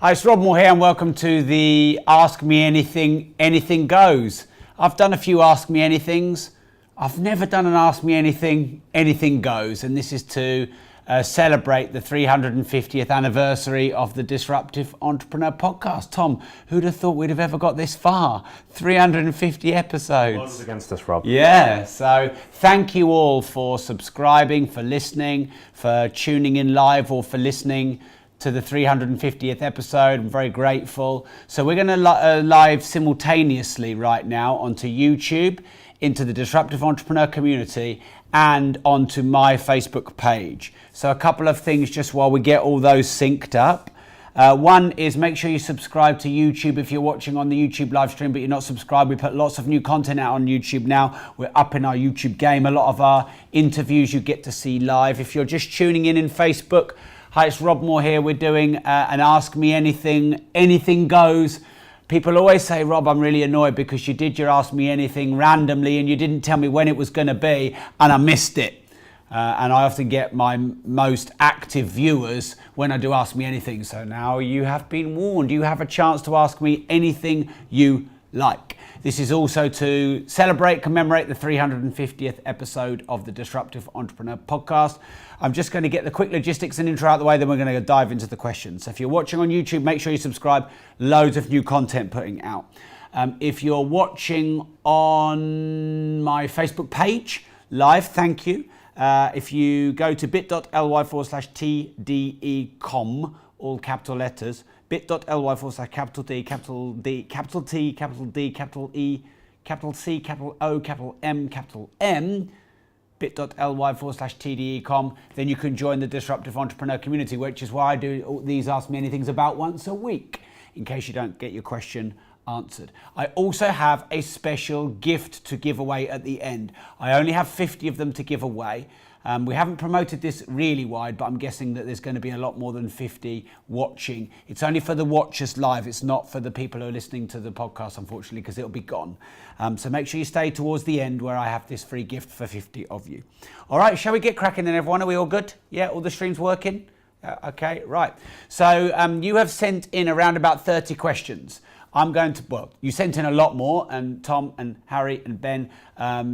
Hi, it's Rob Moore here and welcome to the Ask Me Anything, Anything Goes. I've done a few Ask Me Anythings. I've never done an Ask Me Anything, Anything Goes, and this is to celebrate the 350th anniversary of the Disruptive Entrepreneur podcast. Tom, who'd have thought we'd have ever got this far? 350 episodes. Odds against us, Rob. Yeah, so thank you all for subscribing, for listening, for tuning in live or for listening to the 350th episode. I'm very grateful. So we're going to live simultaneously right now onto YouTube, into the Disruptive Entrepreneur community and onto my Facebook page. So a couple of things just while we get all those synced up. One is make sure you subscribe to YouTube if you're watching on the YouTube live stream but you're not subscribed. We put lots of new content out on YouTube now. We're up in our YouTube game. A lot of our interviews you get to see live. If you're just tuning in Facebook, hi, it's Rob Moore here. We're doing an Ask Me Anything, Anything Goes. People always say, Rob, I'm really annoyed because you did your Ask Me Anything randomly and you didn't tell me when it was going to be and I missed it. And I often get my most active viewers when I do Ask Me Anything. So now you have been warned. You have a chance to ask me anything you like. This is also to celebrate, commemorate the 350th episode of the Disruptive Entrepreneur podcast. I'm just going to get the quick logistics and intro out of the way, then we're going to dive into the questions. So if you're watching on YouTube, make sure you subscribe. Loads of new content putting out. If you're watching on my Facebook page live, thank you. If you go to bit.ly/TDEcom, all capital letters, bit.ly/capital D, capital D, capital T, capital D, capital E, capital C, capital O, capital M, bit.ly/TDEcom, then you can join the Disruptive Entrepreneur community, which is why I do all these Ask Me Anythings about once a week, in case you don't get your question answered. I also have a special gift to give away at the end. I only have 50 of them to give away. We haven't promoted this really wide, but I'm guessing that there's going to be a lot more than 50 watching. It's only for the watchers live. It's not for the people who are listening to the podcast, unfortunately, because it'll be gone. So make sure you stay towards the end where I have this free gift for 50 of you. All right, shall we get cracking then, everyone? Are we all good? Yeah, all the streams working? Okay, right. So you have sent in around about 30 questions. I'm going to, well, you sent in a lot more, and Tom and Harry and Ben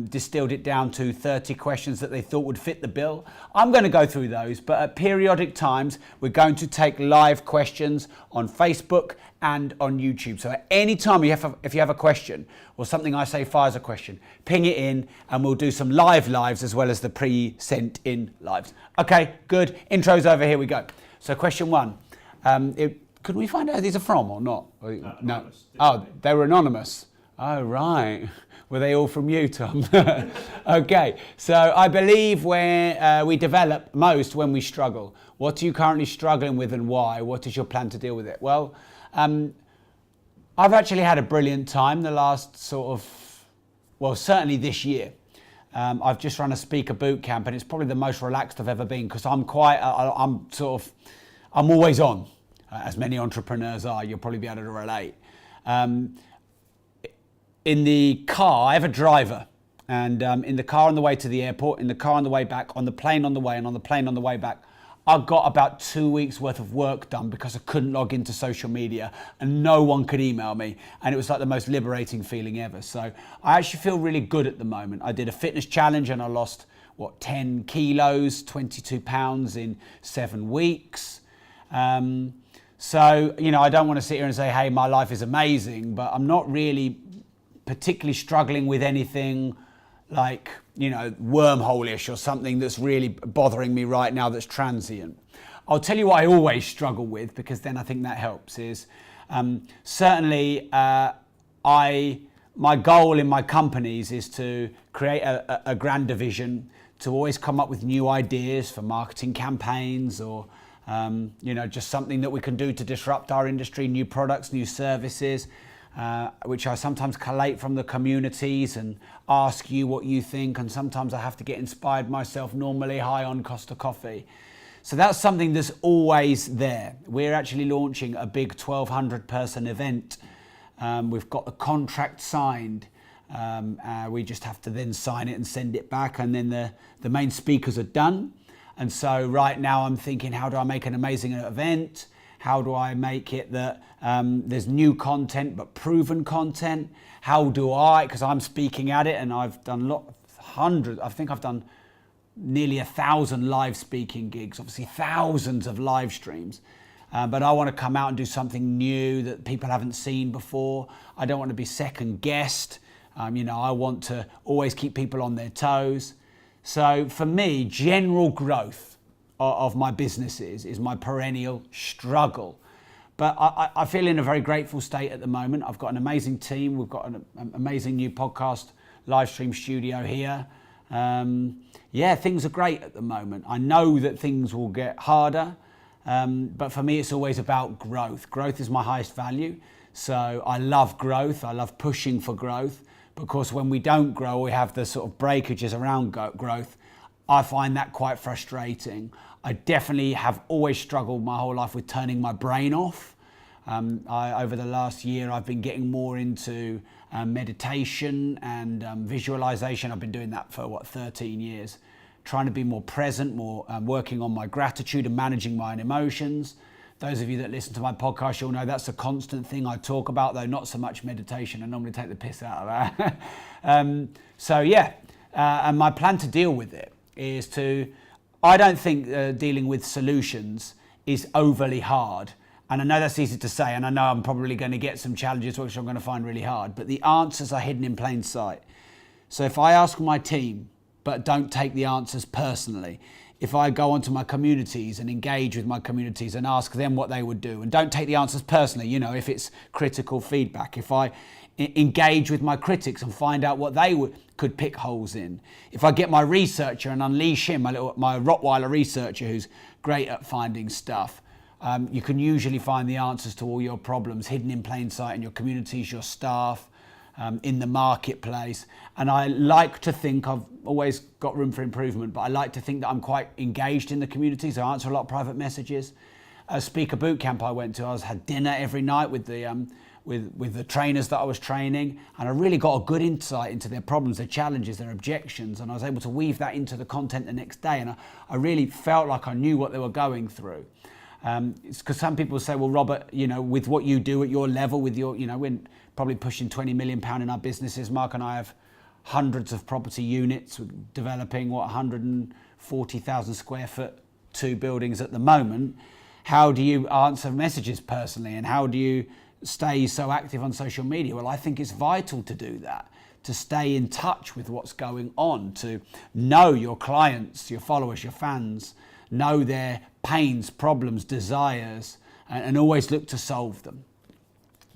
distilled it down to 30 questions that they thought would fit the bill. I'm going to go through those, but at periodic times, we're going to take live questions on Facebook and on YouTube. So at any time if you have a question or something I say fires a question, ping it in and we'll do some lives as well as the pre-sent in lives. Okay, good. Intro's over, here we go. So question one. Could we find out who these are from or not? No. Oh, they were anonymous. Oh, right. Were they all from you, Tom? Okay. So I believe where we develop most when we struggle. What are you currently struggling with and why? What is your plan to deal with it? Well, I've actually had a brilliant time the last certainly this year. I've just run a speaker boot camp and it's probably the most relaxed I've ever been because I'm always on. As many entrepreneurs are, you'll probably be able to relate. In the car, I have a driver, and in the car on the way to the airport, in the car on the way back, on the plane on the way, and on the plane on the way back, I got about 2 weeks worth of work done because I couldn't log into social media and no one could email me, and it was like the most liberating feeling ever. So I actually feel really good at the moment. I did a fitness challenge and I lost, 10 kilos, 22 pounds in 7 weeks. So, I don't want to sit here and say, hey, my life is amazing, but I'm not really particularly struggling with anything like, wormhole-ish or something that's really bothering me right now that's transient. I'll tell you what I always struggle with, because then I think that helps, is certainly my goal in my companies is to create a grander vision, to always come up with new ideas for marketing campaigns or just something that we can do to disrupt our industry, new products, new services, which I sometimes collate from the communities and ask you what you think. And sometimes I have to get inspired myself, normally high on Costa Coffee. So that's something that's always there. We're actually launching a big 1,200 person event. We've got the contract signed. We just have to then sign it and send it back. And then the main speakers are done. And so right now I'm thinking, how do I make an amazing event? How do I make it that there's new content but proven content? How do I, because I'm speaking at it and I've done hundreds, I think I've done nearly 1,000 live speaking gigs, obviously thousands of live streams. But I want to come out and do something new that people haven't seen before. I don't want to be second guessed. I want to always keep people on their toes. So for me, general growth of my businesses is my perennial struggle. But I feel in a very grateful state at the moment. I've got an amazing team. We've got an amazing new podcast live stream studio here. Things are great at the moment. I know that things will get harder. But for me, it's always about growth. Growth is my highest value. So I love growth. I love pushing for growth, because when we don't grow, we have the sort of breakages around growth. I find that quite frustrating. I definitely have always struggled my whole life with turning my brain off. Over the last year, I've been getting more into meditation and visualization. I've been doing that for 13 years. Trying to be more present, more working on my gratitude and managing my own emotions. Those of you that listen to my podcast, you'll know that's a constant thing I talk about, though not so much meditation. I normally take the piss out of that. And my plan to deal with it is I don't think dealing with solutions is overly hard. And I know that's easy to say, and I know I'm probably going to get some challenges which I'm going to find really hard, but the answers are hidden in plain sight. So if I ask my team, but don't take the answers personally. If I go onto my communities and engage with my communities and ask them what they would do, and don't take the answers personally, if it's critical feedback. If I engage with my critics and find out what they could pick holes in. If I get my researcher and unleash him, my Rottweiler researcher who's great at finding stuff, you can usually find the answers to all your problems hidden in plain sight in your communities, your staff, in the marketplace. And I like to think I've always got room for improvement, but I like to think that I'm quite engaged in the community. So I answer a lot of private messages. A speaker boot camp I went to, I had dinner every night with the trainers that I was training, and I really got a good insight into their problems, their challenges, their objections, and I was able to weave that into the content the next day, and I really felt like I knew what they were going through. It's because some people say, well, Robert, with what you do at your level, with your, we're probably pushing £20 million in our businesses. Mark and I have hundreds of property units, developing 140,000 square foot 2 buildings at the moment. How do you answer messages personally, and how do you stay so active on social media? Well, I think it's vital to do that, to stay in touch with what's going on, to know your clients, your followers, your fans, know their pains, problems, desires, and always look to solve them.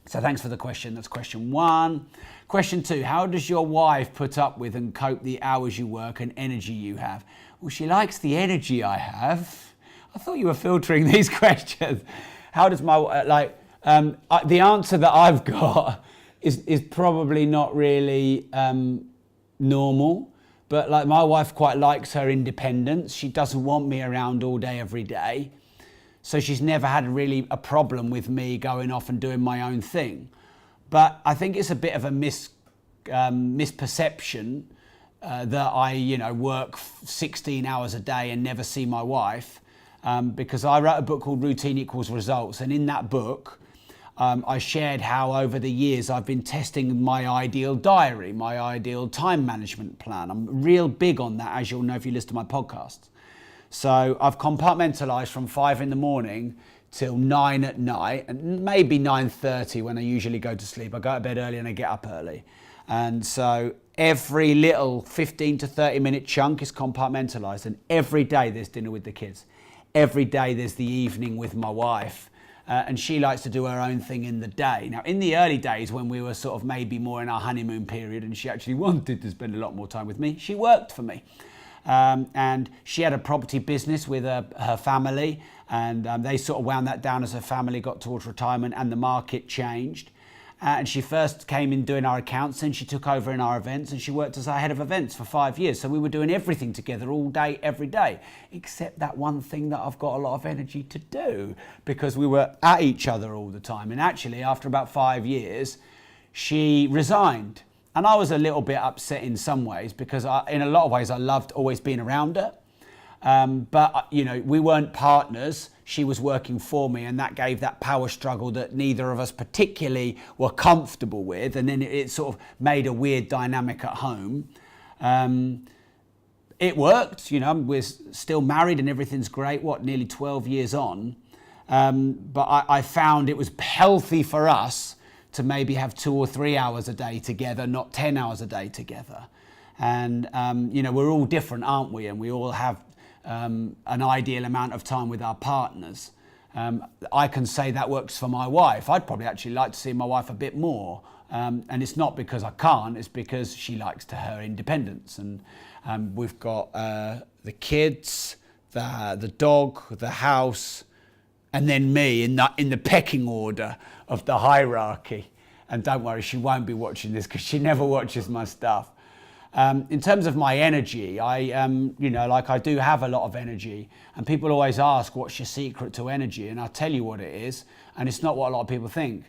So thanks for the question. That's question 1. Question 2, how does your wife put up with and cope the hours you work and energy you have? Well, she likes the energy I have. I thought you were filtering these questions. How does my, the answer that I've got is probably not really normal, but my wife quite likes her independence. She doesn't want me around all day, every day. So she's never had really a problem with me going off and doing my own thing. But I think it's a bit of a misperception that I, work 16 hours a day and never see my wife, because I wrote a book called Routine Equals Results. And in that book, I shared how over the years I've been testing my ideal diary, my ideal time management plan. I'm real big on that, as you'll know if you listen to my podcasts. So I've compartmentalized from 5 a.m. till 9 p.m, and maybe 9:30 when I usually go to sleep. I go to bed early and I get up early. And so every little 15 to 30 minute chunk is compartmentalized, and every day there's dinner with the kids. Every day there's the evening with my wife. And she likes to do her own thing in the day. Now, in the early days when we were sort of maybe more in our honeymoon period and she actually wanted to spend a lot more time with me, she worked for me. And she had a property business with her family, and they sort of wound that down as her family got towards retirement and the market changed. And she first came in doing our accounts, and she took over in our events, and she worked as our head of events for 5 years. So we were doing everything together all day, every day, except that one thing that I've got a lot of energy to do, because we were at each other all the time. And actually, after about 5 years, she resigned. And I was a little bit upset in some ways, because in a lot of ways, I loved always being around her. But we weren't partners. She was working for me, and that gave that power struggle that neither of us particularly were comfortable with. And then it sort of made a weird dynamic at home. It worked, we're still married and everything's great, nearly 12 years on. But I found it was healthy for us to maybe have 2 or 3 hours a day together, not 10 hours a day together. And, we're all different, aren't we? And we all have an ideal amount of time with our partners. I can say that works for my wife. I'd probably actually like to see my wife a bit more. And it's not because I can't, it's because she likes her independence. And we've got the kids, the dog, the house, and then me in the pecking order of the hierarchy. And don't worry, she won't be watching this because she never watches my stuff. In terms of my energy, I do have a lot of energy, and people always ask, what's your secret to energy? And I'll tell you what it is, and it's not what a lot of people think.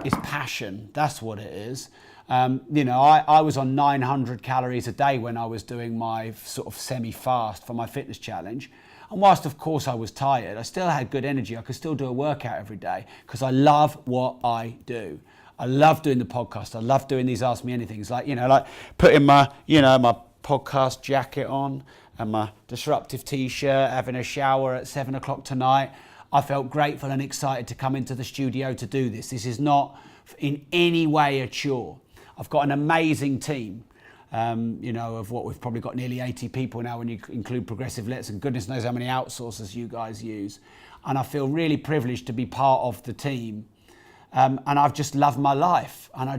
It's passion. That's what it is. I was on 900 calories a day when I was doing my sort of semi-fast for my fitness challenge. And whilst, of course, I was tired, I still had good energy. I could still do a workout every day because I love what I do. I love doing the podcast. I love doing these Ask Me Anythings, like putting my podcast jacket on and my disruptive t-shirt, having a shower at 7 o'clock tonight. I felt grateful and excited to come into the studio to do this. This is not in any way a chore. I've got an amazing team, of what we've probably got nearly 80 people now when you include Progressive Let's, and goodness knows how many outsourcers you guys use. And I feel really privileged to be part of the team. And I've just loved my life. And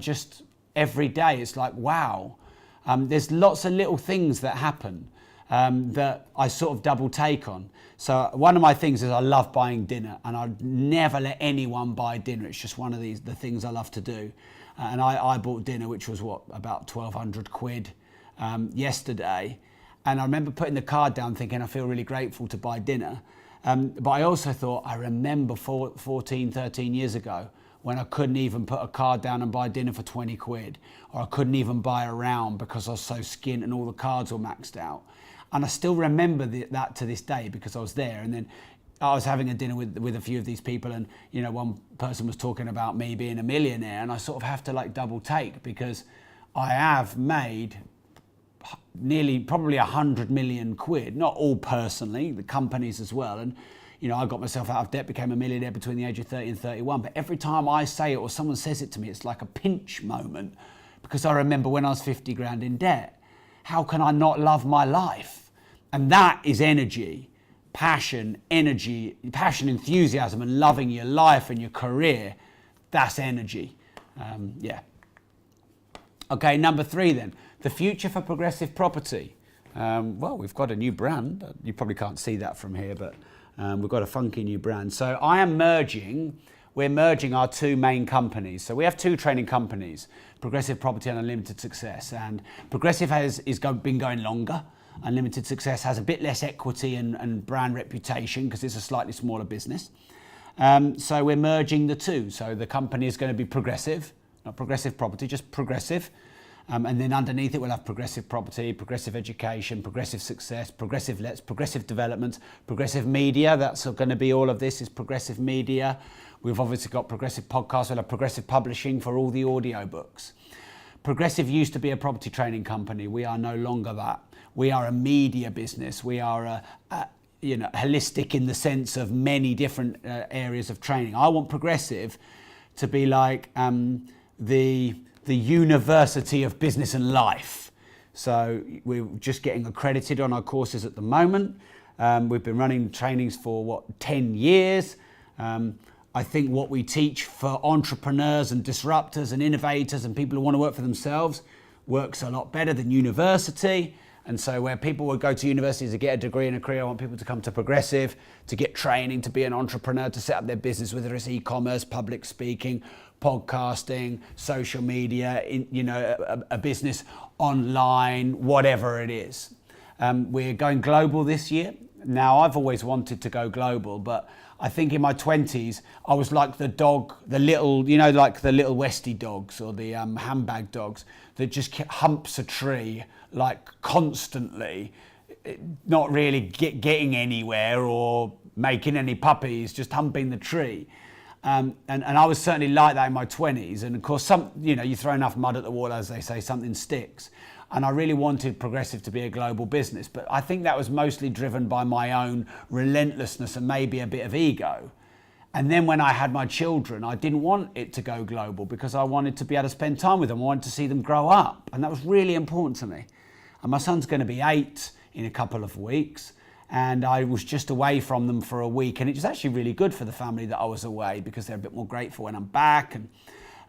every day it's like, wow. There's lots of little things that happen that I sort of double take on. So one of my things is I love buying dinner, and I'd never let anyone buy dinner. It's just one of the things I love to do. And I bought dinner, which was about 1,200 quid yesterday. And I remember putting the card down thinking I feel really grateful to buy dinner. But I also thought, I remember 14, 13 years ago when I couldn't even put a card down and buy dinner for 20 quid, or I couldn't even buy a round because I was so skint and all the cards were maxed out. And I still remember that to this day because I was there. And then I was having a dinner with a few of these people, and one person was talking about me being a millionaire, and I sort of have to double take because I have made nearly probably 100 million quid, not all personally, the companies as well. And I got myself out of debt, became a millionaire between the age of 30 and 31. But every time I say it or someone says it to me, it's like a pinch moment because I remember when I was 50 grand in debt. How can I not love my life? And that is energy, passion, enthusiasm, and loving your life and your career. That's energy. Okay, number 3 then, the future for Progressive Property. We've got a new brand. You probably can't see that from here, but we've got a funky new brand. So we're merging our 2 main companies. So we have 2 training companies, Progressive Property and Unlimited Success. And Progressive been going longer. Unlimited Success has a bit less equity and brand reputation because it's a slightly smaller business. So we're merging the 2. So the company is going to be Progressive, not Progressive Property, just Progressive. And then underneath it, we'll have Progressive Property, Progressive Education, Progressive Success, Progressive Let's, Progressive Development, Progressive Media. That's going to be all of this is Progressive Media. We've obviously got Progressive Podcasts. We'll have Progressive Publishing for all the audio books. Progressive used to be a property training company. We are no longer that. We are a media business. We are holistic in the sense of many different areas of training. I want Progressive to be like the University of Business and Life. So we're just getting accredited on our courses at the moment. We've been running trainings for 10 years. I think what we teach for entrepreneurs and disruptors and innovators and people who want to work for themselves works a lot better than university. And so where people would go to university to get a degree in a career, I want people to come to Progressive to get training, to be an entrepreneur, to set up their business, whether it's e-commerce, public speaking, podcasting, social media, a business online, whatever it is. We're going global this year. Now, I've always wanted to go global, but I think in my 20s, I was like the dog, the little Westie dogs or the handbag dogs that just humps a tree like constantly not really getting anywhere or making any puppies, just humping the tree. And I was certainly like that in my 20s. And of course, you throw enough mud at the wall, as they say, something sticks. And I really wanted Progressive to be a global business. But I think that was mostly driven by my own relentlessness and maybe a bit of ego. And then when I had my children, I didn't want it to go global because I wanted to be able to spend time with them. I wanted to see them grow up. And that was really important to me. And my son's going to be 8 in a couple of weeks. And I was just away from them for a week. And it was actually really good for the family that I was away because they're a bit more grateful when I'm back.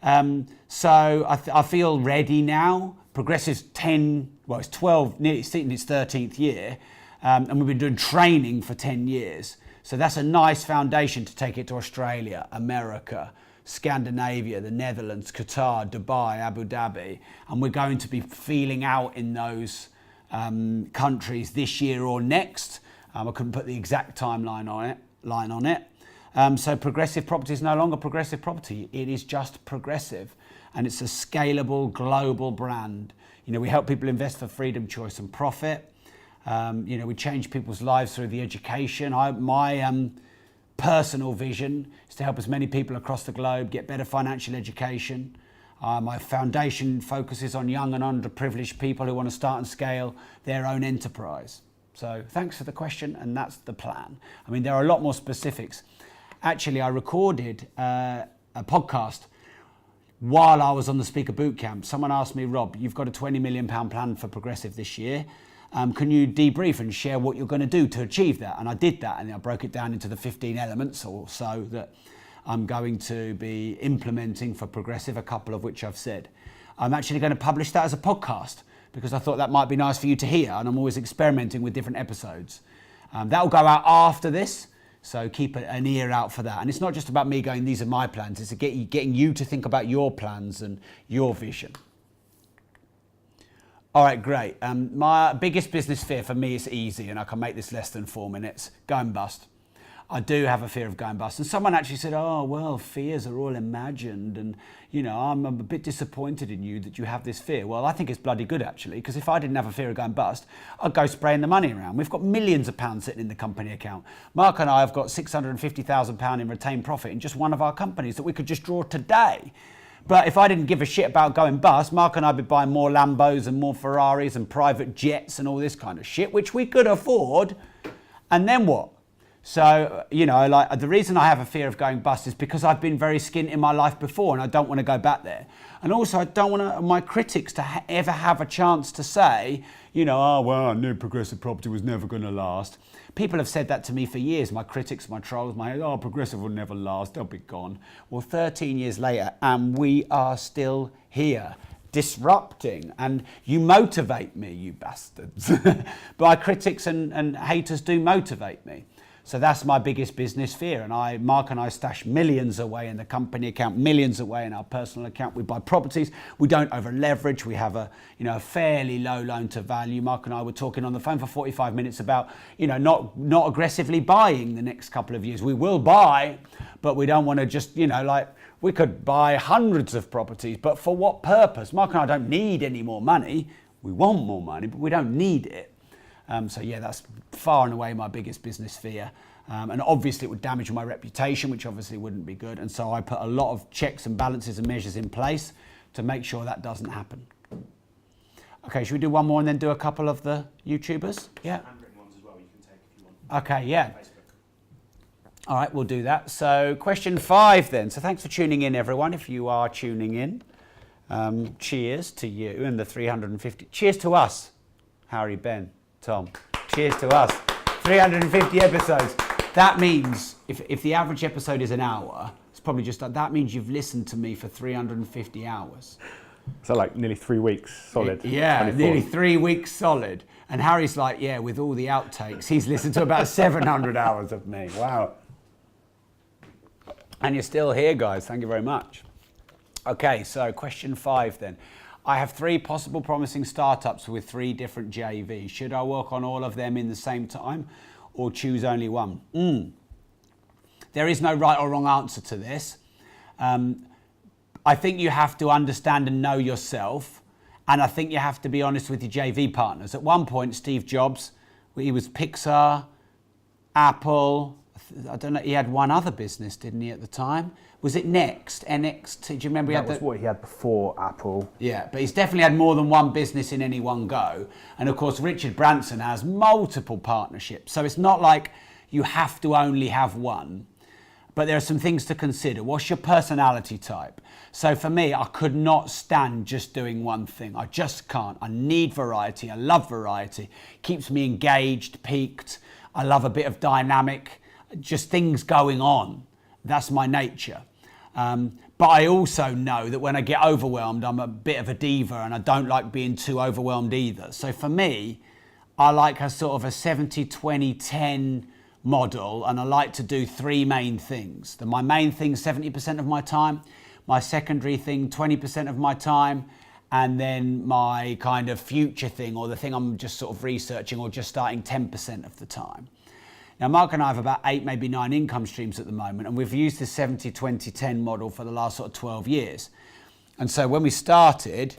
And so I feel ready now. Progressive's it's 12, nearly in its 13th year. And we've been doing training for 10 years. So that's a nice foundation to take it to Australia, America, Scandinavia, the Netherlands, Qatar, Dubai, Abu Dhabi. And we're going to be feeling out in those countries this year or next. I couldn't put the exact timeline on it. So Progressive Property is no longer Progressive Property. It is just Progressive. And it's a scalable global brand. We help people invest for freedom, choice and profit. We change people's lives through the education. My personal vision is to help as many people across the globe get better financial education. My foundation focuses on young and underprivileged people who want to start and scale their own enterprise. So thanks for the question, and that's the plan. I mean, there are a lot more specifics. Actually, I recorded a podcast while I was on the Speaker Bootcamp. Someone asked me, Rob, you've got a £20 million plan for Progressive this year. Can you debrief and share what you're going to do to achieve that? And I did that, and I broke it down into the 15 elements or so that I'm going to be implementing for Progressive, a couple of which I've said. I'm actually going to publish that as a podcast because I thought that might be nice for you to hear, and I'm always experimenting with different episodes. That will go out after this, so keep an ear out for that. And it's not just about me going, these are my plans, it's getting you to think about your plans and your vision. All right, great. My biggest business fear for me is easy, and I can make this less than 4 minutes. Going bust. I do have a fear of going bust. And someone actually said, oh, well, fears are all imagined. And, I'm a bit disappointed in you that you have this fear. Well, I think it's bloody good, actually, because if I didn't have a fear of going bust, I'd go spraying the money around. We've got millions of pounds sitting in the company account. Mark and I have got £650,000 in retained profit in just one of our companies that we could just draw today. But if I didn't give a shit about going bust, Mark and I'd be buying more Lambos and more Ferraris and private jets and all this kind of shit, which we could afford. And then what? So, the reason I have a fear of going bust is because I've been very skint in my life before and I don't want to go back there. And also I don't want my critics to ever have a chance to say, I knew Progressive Property was never going to last. People have said that to me for years. My critics, my trolls, Progressive will never last, they'll be gone. Well, 13 years later, and we are still here, disrupting, and you motivate me, you bastards. But my critics and haters do motivate me. So that's my biggest business fear. And Mark and I stash millions away in the company account, millions away in our personal account. We buy properties. We don't over leverage. We have a fairly low loan to value. Mark and I were talking on the phone for 45 minutes about, not aggressively buying the next couple of years. We will buy, but we don't want to just, we could buy hundreds of properties, but for what purpose? Mark and I don't need any more money. We want more money, but we don't need it. That's far and away my biggest business fear. And obviously it would damage my reputation, which obviously wouldn't be good. And so I put a lot of checks and balances and measures in place to make sure that doesn't happen. Okay, should we do one more and then do a couple of the YouTubers? Yeah. Handwritten ones as well you can take if you want. Okay, yeah. All right, we'll do that. So question 5 then. So thanks for tuning in, everyone, if you are tuning in. Cheers to you and the 350. Cheers to us, Harry, Ben, Tom. Cheers to us. 350 episodes. That means if the average episode is an hour, it's probably just that means you've listened to me for 350 hours. So like nearly 3 weeks solid. Yeah, 24. nearly 3 weeks solid. And Harry's like, yeah, with all the outtakes, he's listened to about 700 hours of me. Wow. And you're still here, guys. Thank you very much. Okay, so question 5 then. I have 3 possible promising startups with 3 different JVs. Should I work on all of them in the same time or choose only one? There is no right or wrong answer to this. I think you have to understand and know yourself. And I think you have to be honest with your JV partners. At one point, Steve Jobs He was Pixar, Apple. I don't know. He had one other business, didn't he, at the time? Was it Next? NXT? Do you remember? That was what he had before Apple. Yeah, but he's definitely had more than one business in any one go. And of course, Richard Branson has multiple partnerships. So it's not like you have to only have one. But there are some things to consider. What's your personality type? So for me, I could not stand just doing one thing. I just can't. I need variety. I love variety. Keeps me engaged, peaked. I love a bit of dynamic, just things going on. That's my nature. But I also know that when I get overwhelmed, I'm a bit of a diva and I don't like being too overwhelmed either. So for me, I like a sort of a 70-20-10 model, and I like to do three main things. My main thing, 70% of my time, my secondary thing, 20% of my time, and then my kind of future thing, or the thing I'm just sort of researching or just starting, 10% of the time. Now, Mark and I have about 8, maybe 9 income streams at the moment, and we've used this 70-20-10 model for the last sort of 12 years. And so when we started,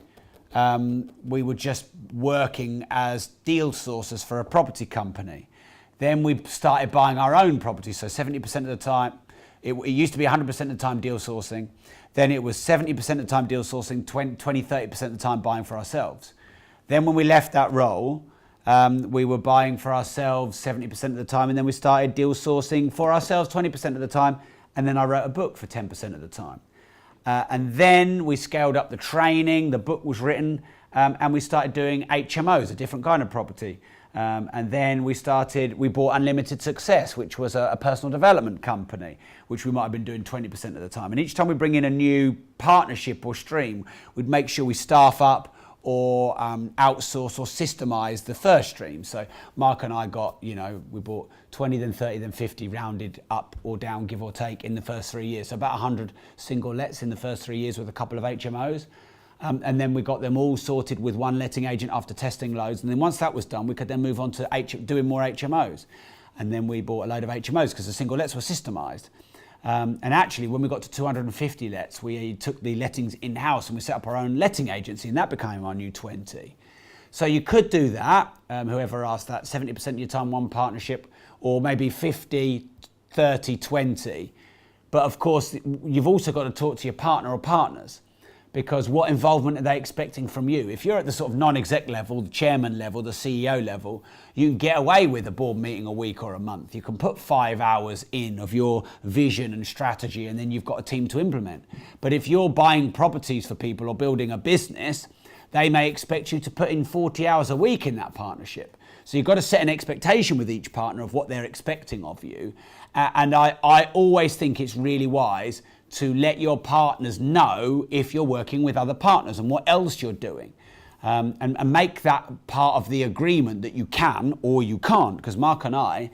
we were just working as deal sourcers for a property company. Then we started buying our own property. So 70% of the time, it used to be 100% of the time deal sourcing. Then it was 70% of the time deal sourcing, 20-30% of the time buying for ourselves. Then when we left that role, we were buying for ourselves 70% of the time. And then we started deal sourcing for ourselves 20% of the time. And then I wrote a book for 10% of the time. And then we scaled up the training, the book was written, and we started doing HMOs, a different kind of property. And then we bought Unlimited Success, which was a personal development company, which we might have been doing 20% of the time. And each time we bring in a new partnership or stream, we'd make sure we staff up or outsource or systemize the first stream. So Mark and I got, we bought 20, then 30, then 50, rounded up or down, give or take, in the first 3 years. So about 100 single lets in the first 3 years with a couple of HMOs. And then we got them all sorted with one letting agent after testing loads. And then once that was done, we could then move on to doing more HMOs. And then we bought a load of HMOs because the single lets were systemized. And actually, when we got to 250 lets, we took the lettings in-house and we set up our own letting agency, and that became our new 20. So you could do that, whoever asked that, 70% of your time, one partnership, or maybe 50, 30, 20. But of course, you've also got to talk to your partner or partners. Because what involvement are they expecting from you? If you're at the sort of non-exec level, the chairman level, the CEO level, you can get away with a board meeting a week or a month. You can put 5 hours in of your vision and strategy, and then you've got a team to implement. But if you're buying properties for people or building a business, they may expect you to put in 40 hours a week in that partnership. So you've got to set an expectation with each partner of what they're expecting of you. And I always think it's really wise to let your partners know if you're working with other partners and what else you're doing. And make that part of the agreement that you can or you can't. Because Mark and I,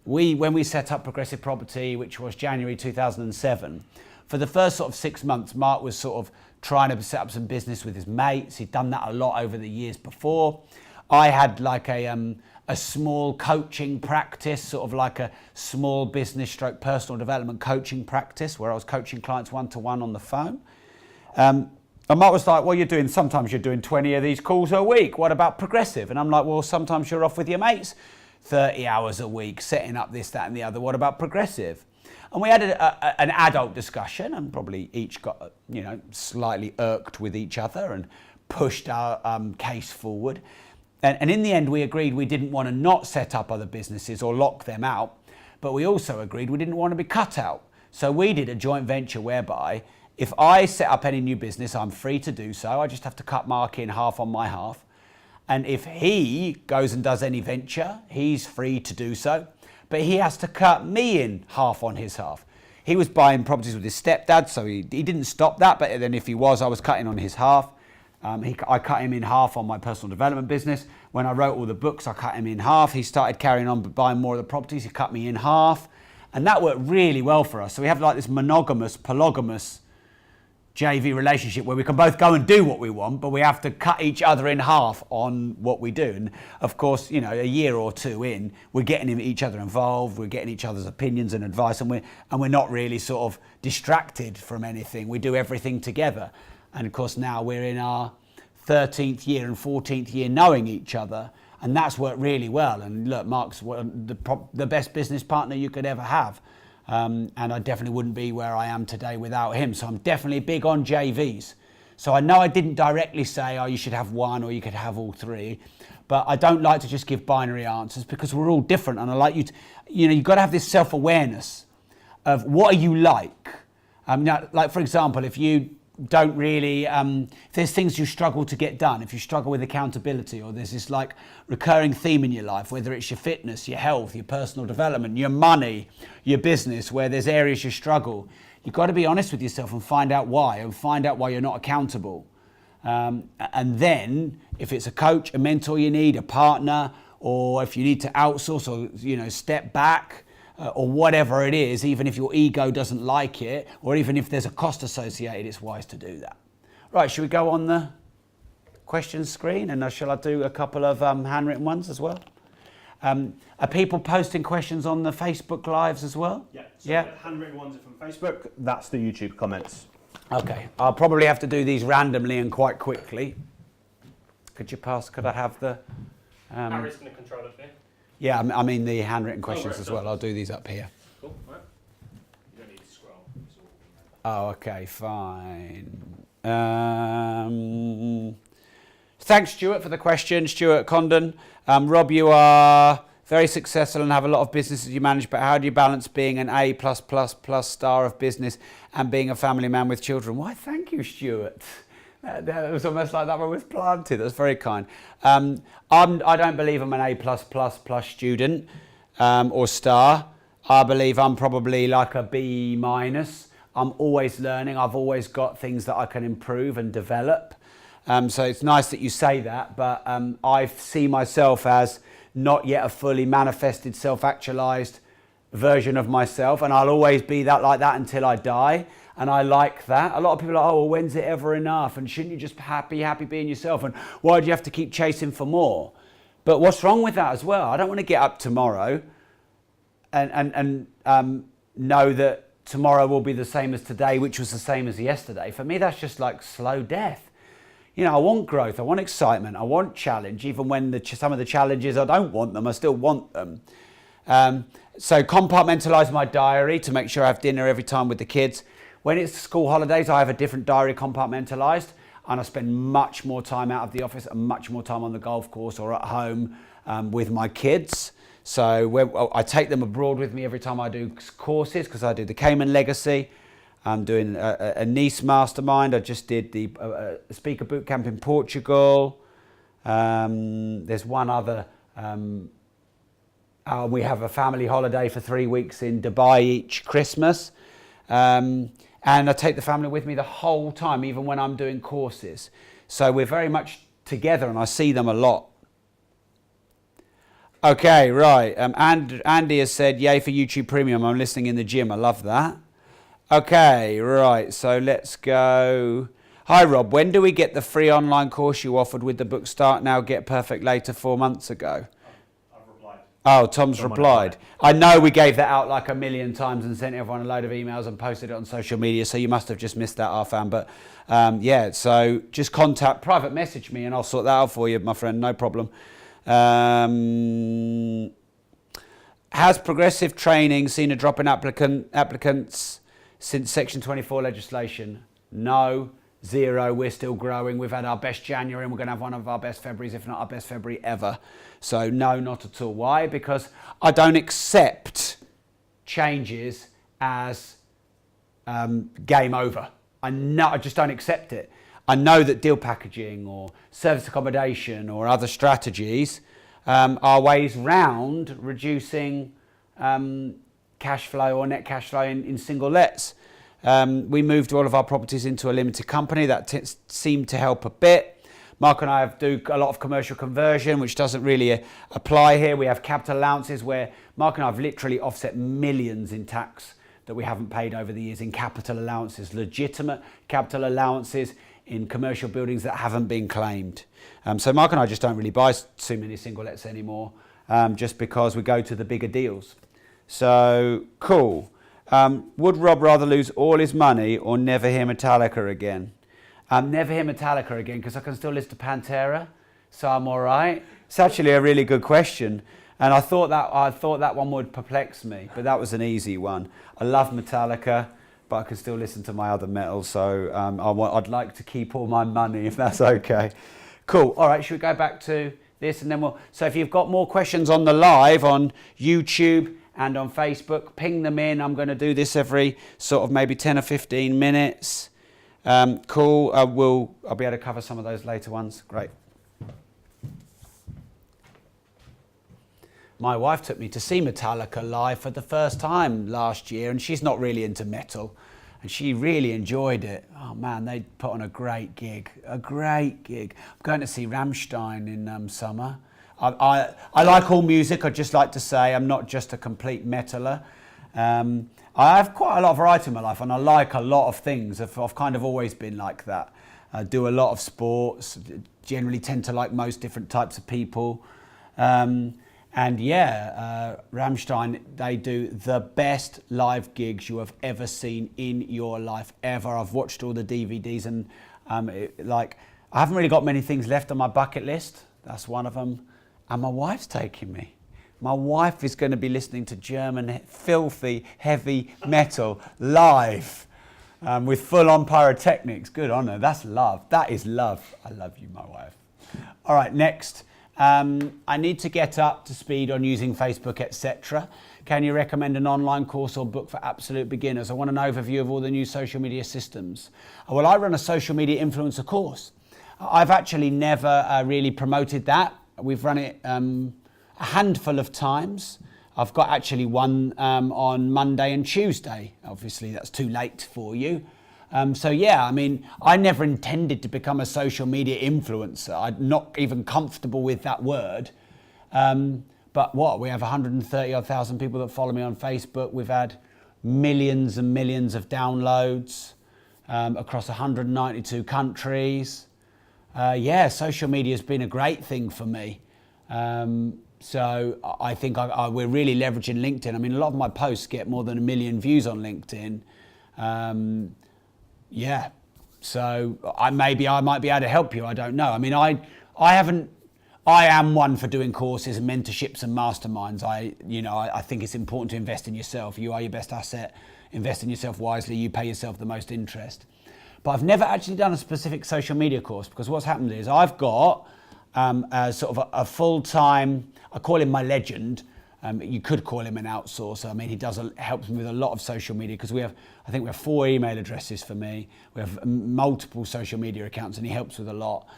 when we set up Progressive Property, which was January 2007, for the first sort of 6 months, Mark was sort of trying to set up some business with his mates. He'd done that a lot over the years before. I had like a small coaching practice, sort of like a small business stroke personal development coaching practice where I was coaching clients one-to-one on the phone. And Mark was like, well, sometimes you're doing 20 of these calls a week. What about Progressive? And I'm like, well, sometimes you're off with your mates 30 hours a week, setting up this, that, and the other. What about Progressive? And we had an adult discussion and probably each got, slightly irked with each other and pushed our case forward. And in the end, we agreed we didn't want to not set up other businesses or lock them out, but we also agreed we didn't want to be cut out. So we did a joint venture whereby if I set up any new business, I'm free to do so. I just have to cut Mark in half on my half. And if he goes and does any venture, he's free to do so. But he has to cut me in half on his half. He was buying properties with his stepdad, so he didn't stop that. But then if he was, I was cutting on his half. I cut him in half on my personal development business. When I wrote all the books, I cut him in half. He started carrying on buying more of the properties. He cut me in half. And that worked really well for us. So we have like this monogamous, polygamous JV relationship where we can both go and do what we want, but we have to cut each other in half on what we do. And of course, a year or two in, we're getting each other involved. We're getting each other's opinions and advice, and we're not really sort of distracted from anything. We do everything together. And of course, now we're in our 13th year and 14th year knowing each other. And that's worked really well. And look, Mark's the best business partner you could ever have. And I definitely wouldn't be where I am today without him. So I'm definitely big on JVs. So I know I didn't directly say, oh, you should have one or you could have all three. But I don't like to just give binary answers because we're all different. And I like you to, you've got to have this self-awareness of what are you like. Now, like, for example, if you don't really, if there's things you struggle to get done, if you struggle with accountability, or there's this like recurring theme in your life, whether it's your fitness, your health, your personal development, your money, your business, where there's areas you struggle, you've got to be honest with yourself and find out why you're not accountable. And then if it's a coach, a mentor you need, a partner, or if you need to outsource or, step back, or whatever it is, even if your ego doesn't like it, or even if there's a cost associated, it's wise to do that. Right, should we go on the questions screen? And shall I do a couple of handwritten ones as well? Are people posting questions on the Facebook Lives as well? Yeah, so the handwritten ones are from Facebook. That's the YouTube comments. Okay, I'll probably have to do these randomly and quite quickly. Could I have the... Harry's going to control it here. Yeah, I mean the handwritten questions as well. I'll do these up here. Cool, right. You don't need to scroll. Oh, okay, fine. Thanks, Stuart, for the question. Stuart Condon. Rob, you are very successful and have a lot of businesses you manage, but how do you balance being an A+++ star of business and being a family man with children? Why, thank you, Stuart. That was almost like that one was planted. That's very kind. I don't believe I'm an A+++ student or star. I believe I'm probably like a B-. I'm always learning. I've always got things that I can improve and develop. So it's nice that you say that, but I see myself as not yet a fully manifested, self-actualized version of myself, and I'll always be like that until I die. And I like that. A lot of people are like, oh, well, when's it ever enough? And shouldn't you just be happy being yourself? And why do you have to keep chasing for more? But what's wrong with that as well? I don't want to get up tomorrow and know that tomorrow will be the same as today, which was the same as yesterday. For me, that's just like slow death. I want growth. I want excitement. I want challenge. Even when some of the challenges, I don't want them, I still want them. So compartmentalize my diary to make sure I have dinner every time with the kids. When it's school holidays, I have a different diary compartmentalized, and I spend much more time out of the office and much more time on the golf course or at home with my kids. So I take them abroad with me every time I do courses, because I do the Cayman Legacy. I'm doing a Nice Mastermind. I just did the Speaker Bootcamp in Portugal. There's one other. We have a family holiday for 3 weeks in Dubai each Christmas. And I take the family with me the whole time, even when I'm doing courses. So we're very much together and I see them a lot. Okay, right. Andy has said, yay for YouTube Premium. I'm listening in the gym. I love that. Okay, right. So let's go. Hi, Rob. When do we get the free online course you offered with the book Start Now, Get Perfect Later 4 months ago? Oh, Tom's replied. I know we gave that out like a million times and sent everyone a load of emails and posted it on social media, so you must have just missed that, Arfan. But yeah, so just private message me and I'll sort that out for you, my friend, no problem. Has progressive training seen a drop in applicants since Section 24 legislation? No, zero. We're still growing. We've had our best January and we're going to have one of our best Februaries, if not our best February ever. So no, not at all. Why? Because I don't accept changes as game over. I just don't accept it. I know that deal packaging or service accommodation or other strategies are ways round reducing cash flow or net cash flow in single lets. We moved all of our properties into a limited company. That seemed to help a bit. Mark and I do a lot of commercial conversion, which doesn't really apply here. We have capital allowances where Mark and I have literally offset millions in tax that we haven't paid over the years in capital allowances, legitimate capital allowances in commercial buildings that haven't been claimed. So Mark and I just don't really buy too many single lets anymore, just because we go to the bigger deals. So cool. Would Rob rather lose all his money or never hear Metallica again? Never hear Metallica again because I can still listen to Pantera, so I'm all right. It's actually a really good question. And I thought that one would perplex me, but that was an easy one. I love Metallica, but I can still listen to my other metal, so I'd like to keep all my money if that's okay. Cool. All right, should we go back to this and then so if you've got more questions on the live on YouTube and on Facebook, ping them in. I'm going to do this every sort of maybe 10 or 15 minutes. Cool. I'll be able to cover some of those later ones. Great. My wife took me to see Metallica live for the first time last year, and she's not really into metal, and she really enjoyed it. Oh man, they put on a great gig, a great gig. I'm going to see Rammstein in summer. I like all music. I'd just like to say I'm not just a complete metaler. I have quite a lot of variety in my life, and I like a lot of things. I've kind of always been like that. I do a lot of sports, generally tend to like most different types of people. And yeah, Rammstein, they do the best live gigs you have ever seen in your life, ever. I've watched all the DVDs and I haven't really got many things left on my bucket list. That's one of them. And my wife's taking me. My wife is going to be listening to German, filthy, heavy metal live with full-on pyrotechnics. Good on her. That's love. That is love. I love you, my wife. All right, next. I need to get up to speed on using Facebook, etc. Can you recommend an online course or book for absolute beginners? I want an overview of all the new social media systems. Well, I run a social media influencer course. I've actually never really promoted that. We've run it a handful of times. I've got actually one on Monday and Tuesday. Obviously, that's too late for you. So yeah, I mean, I never intended to become a social media influencer. I'm not even comfortable with that word. But we have 130,000 people that follow me on Facebook. We've had millions and millions of downloads across 192 countries. Yeah, social media has been a great thing for me. So I think we're really leveraging LinkedIn. I mean, a lot of my posts get more than 1 million views on LinkedIn. Yeah, so I might be able to help you. I don't know. I mean, I am one for doing courses and mentorships and masterminds. I think it's important to invest in yourself. You are your best asset. Invest in yourself wisely. You pay yourself the most interest. But I've never actually done a specific social media course, because what's happened is I've got sort of a full-time, I call him my legend. You could call him an outsourcer. I mean, he helps me with a lot of social media, because I think we have 4 email addresses for me. We have multiple social media accounts, and he helps with a lot.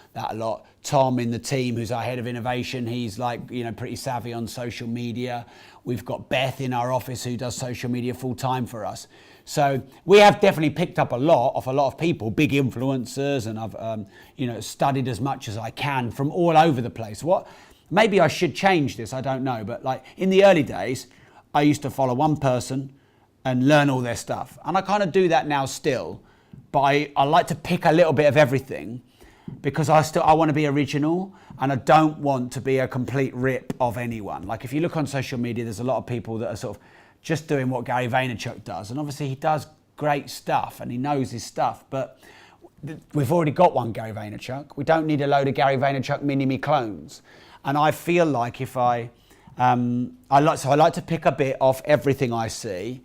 Tom in the team, who's our head of innovation, he's pretty savvy on social media. We've got Beth in our office who does social media full time for us. So we have definitely picked up a lot off a lot of people, big influencers, and I've studied as much as I can from all over the place. Maybe I should change this, I don't know. But like in the early days, I used to follow one person and learn all their stuff. And I kind of do that now still, but I like to pick a little bit of everything, because I want to be original, and I don't want to be a complete rip of anyone. Like if you look on social media, there's a lot of people that are sort of just doing what Gary Vaynerchuk does. And obviously he does great stuff and he knows his stuff, but we've already got one Gary Vaynerchuk. We don't need a load of Gary Vaynerchuk mini-me clones. And I feel like if I like to pick a bit off everything I see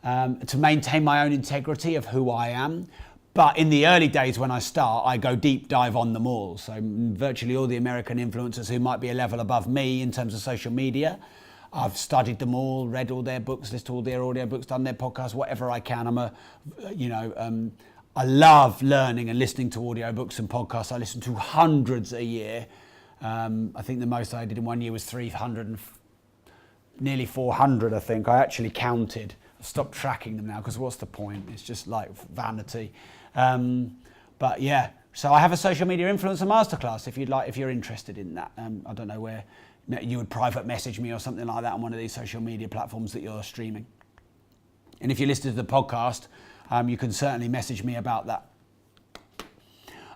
to maintain my own integrity of who I am. But in the early days when I start, I go deep dive on them all. So virtually all the American influencers who might be a level above me in terms of social media, I've studied them all, read all their books, listened to all their audio books, done their podcasts, whatever I can. I love learning and listening to audio books and podcasts. I listen to hundreds a year. I think the most I did in 1 year was 300 and nearly 400, I think. I actually counted. I've stopped tracking them now, because what's the point? It's just like vanity. But yeah, so I have a social media influencer masterclass if you're interested in that. I don't know where you would private message me or something like that on one of these social media platforms that you're streaming. And if you listen to the podcast, you can certainly message me about that.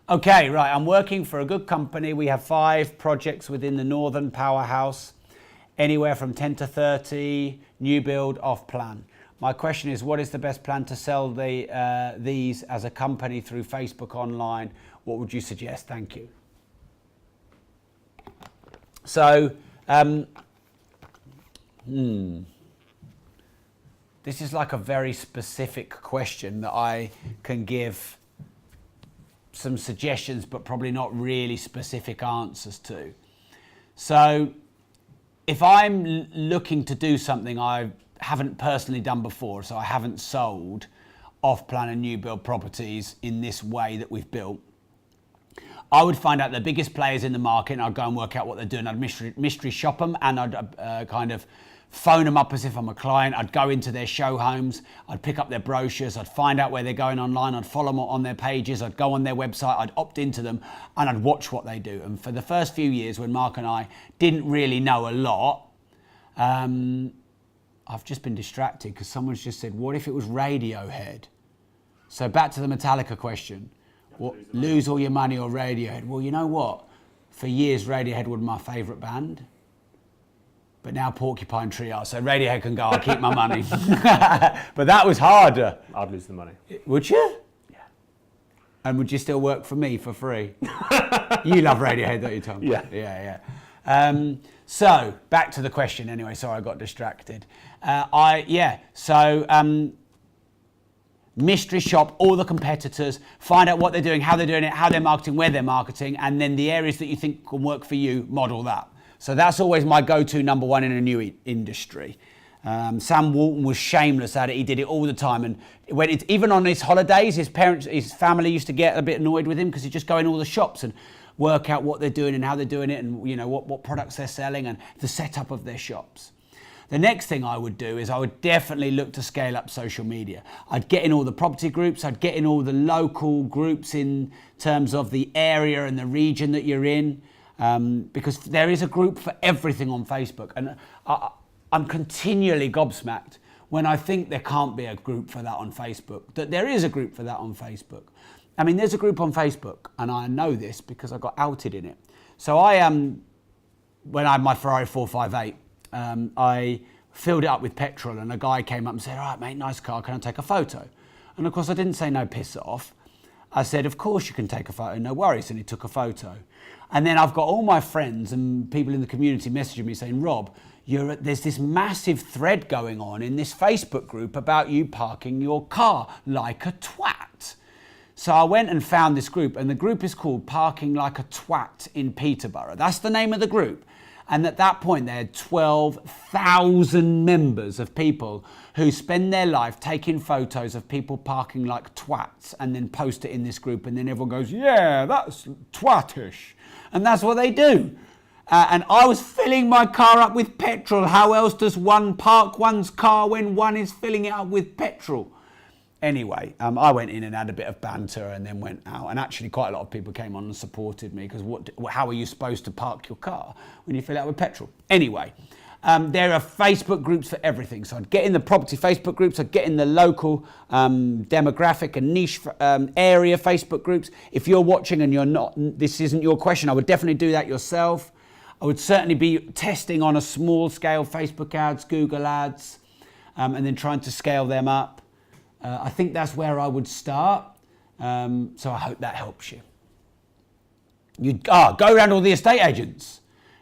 Okay, right, I'm working for a good company. We have 5 projects within the Northern Powerhouse, anywhere from 10 to 30, new build, off plan. My question is, what is the best plan to sell these as a company through Facebook online? What would you suggest? Thank you. So, this is like a very specific question that I can give some suggestions, but probably not really specific answers to. So, if I'm looking to do something I haven't personally done before, so I haven't sold off-plan and new build properties in this way that we've built, I would find out the biggest players in the market and I'd go and work out what they're doing. I'd mystery shop them and I'd kind of phone them up as if I'm a client. I'd go into their show homes, I'd pick up their brochures, I'd find out where they're going online, I'd follow them on their pages, I'd go on their website, I'd opt into them and I'd watch what they do. And for the first few years when Mark and I didn't really know a lot, I've just been distracted because someone's just said, what if it was Radiohead? So back to the Metallica question. What, lose all your money or Radiohead? Well, you know what? For years, Radiohead was my favourite band. But now Porcupine Tree are. So Radiohead can go, I'll keep my money. But that was harder. I'd lose the money. Would you? Yeah. And would you still work for me for free? You love Radiohead, don't you, Tom? Yeah. Yeah. So back to the question anyway. Sorry, I got distracted. Mystery shop all the competitors, find out what they're doing, how they're marketing, where they're marketing, and then the areas that you think can work for you, model that. So that's always my go-to number one in a new industry. Sam Walton was shameless at it. He did it all the time. And even on his holidays, his family used to get a bit annoyed with him because he'd just go in all the shops and work out what they're doing and how they're doing it and what products they're selling and the setup of their shops. The next thing I would do is I would definitely look to scale up social media. I'd get in all the property groups, I'd get in all the local groups in terms of the area and the region that you're in, because there is a group for everything on Facebook. And I'm continually gobsmacked when I think there can't be a group for that on Facebook, that there is a group for that on Facebook. I mean, there's a group on Facebook, and I know this because I got outed in it. So when I had my Ferrari 458, I filled it up with petrol and a guy came up and said, all right, mate, nice car, can I take a photo? And of course I didn't say no, piss off. I said, of course you can take a photo, no worries. And he took a photo. And then I've got all my friends and people in the community messaging me saying, Rob, there's this massive thread going on in this Facebook group about you parking your car like a twat. So I went and found this group, and the group is called Parking Like a Twat in Peterborough. That's the name of the group. And at that point, they had 12,000 members of people who spend their life taking photos of people parking like twats and then post it in this group. And then everyone goes, yeah, that's twatish. And that's what they do. And I was filling my car up with petrol. How else does one park one's car when one is filling it up with petrol? Anyway, I went in and had a bit of banter and then went out. And actually quite a lot of people came on and supported me because how are you supposed to park your car when you fill it up with petrol? Anyway, there are Facebook groups for everything. So I'd get in the property Facebook groups. I'd get in the local demographic and niche area Facebook groups. If you're watching and this isn't your question, I would definitely do that yourself. I would certainly be testing on a small scale Facebook ads, Google ads, and then trying to scale them up. I think that's where I would start, so I hope that helps you. Go around all the estate agents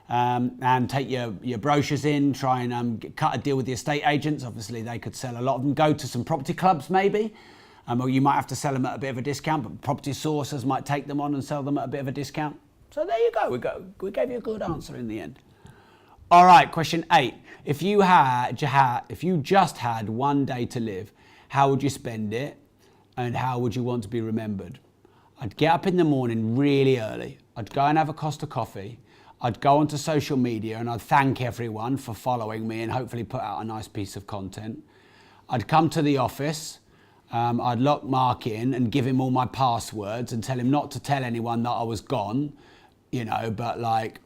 and take your brochures in, try and cut a deal with the estate agents. Obviously, they could sell a lot of them. Go to some property clubs maybe, or you might have to sell them at a bit of a discount, but property sources might take them on and sell them at a bit of a discount. So there you go, we gave you a good answer in the end. All right, question 8. If you just had one day to live, how would you spend it and how would you want to be remembered? I'd get up in the morning really early. I'd go and have a Costa coffee. I'd go onto social media and I'd thank everyone for following me and hopefully put out a nice piece of content. I'd come to the office. I'd lock Mark in and give him all my passwords and tell him not to tell anyone that I was gone, but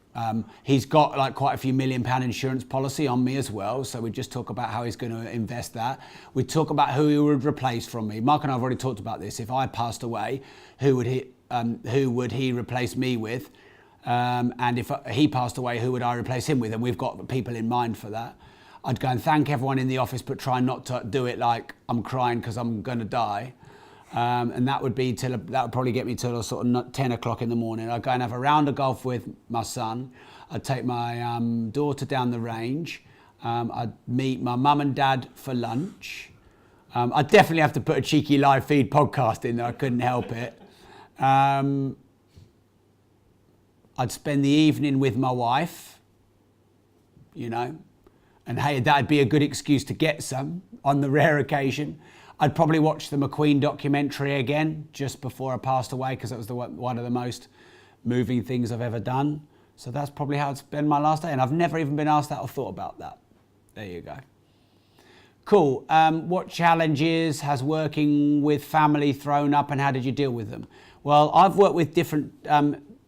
he's got quite a few £1 million insurance policy on me as well. So we just talk about how he's going to invest that. We talk about who he would replace from me. Mark and I have already talked about this. If I passed away, who would he replace me with? And if he passed away, who would I replace him with? And we've got people in mind for that. I'd go and thank everyone in the office, but try not to do it like I'm crying because I'm going to die. And that would probably get me till sort of 10 o'clock in the morning. I'd go and have a round of golf with my son. I'd take my daughter down the range. I'd meet my mum and dad for lunch. I'd definitely have to put a cheeky live feed podcast in there. I couldn't help it. I'd spend the evening with my wife, you know, and hey, that'd be a good excuse to get some on the rare occasion. I'd probably watch the McQueen documentary again just before I passed away, because that was one of the most moving things I've ever done. So that's probably how I'd spend my last day. And I've never even been asked that or thought about that. There you go. Cool. What challenges has working with family thrown up, and how did you deal with them? Well, I've worked with different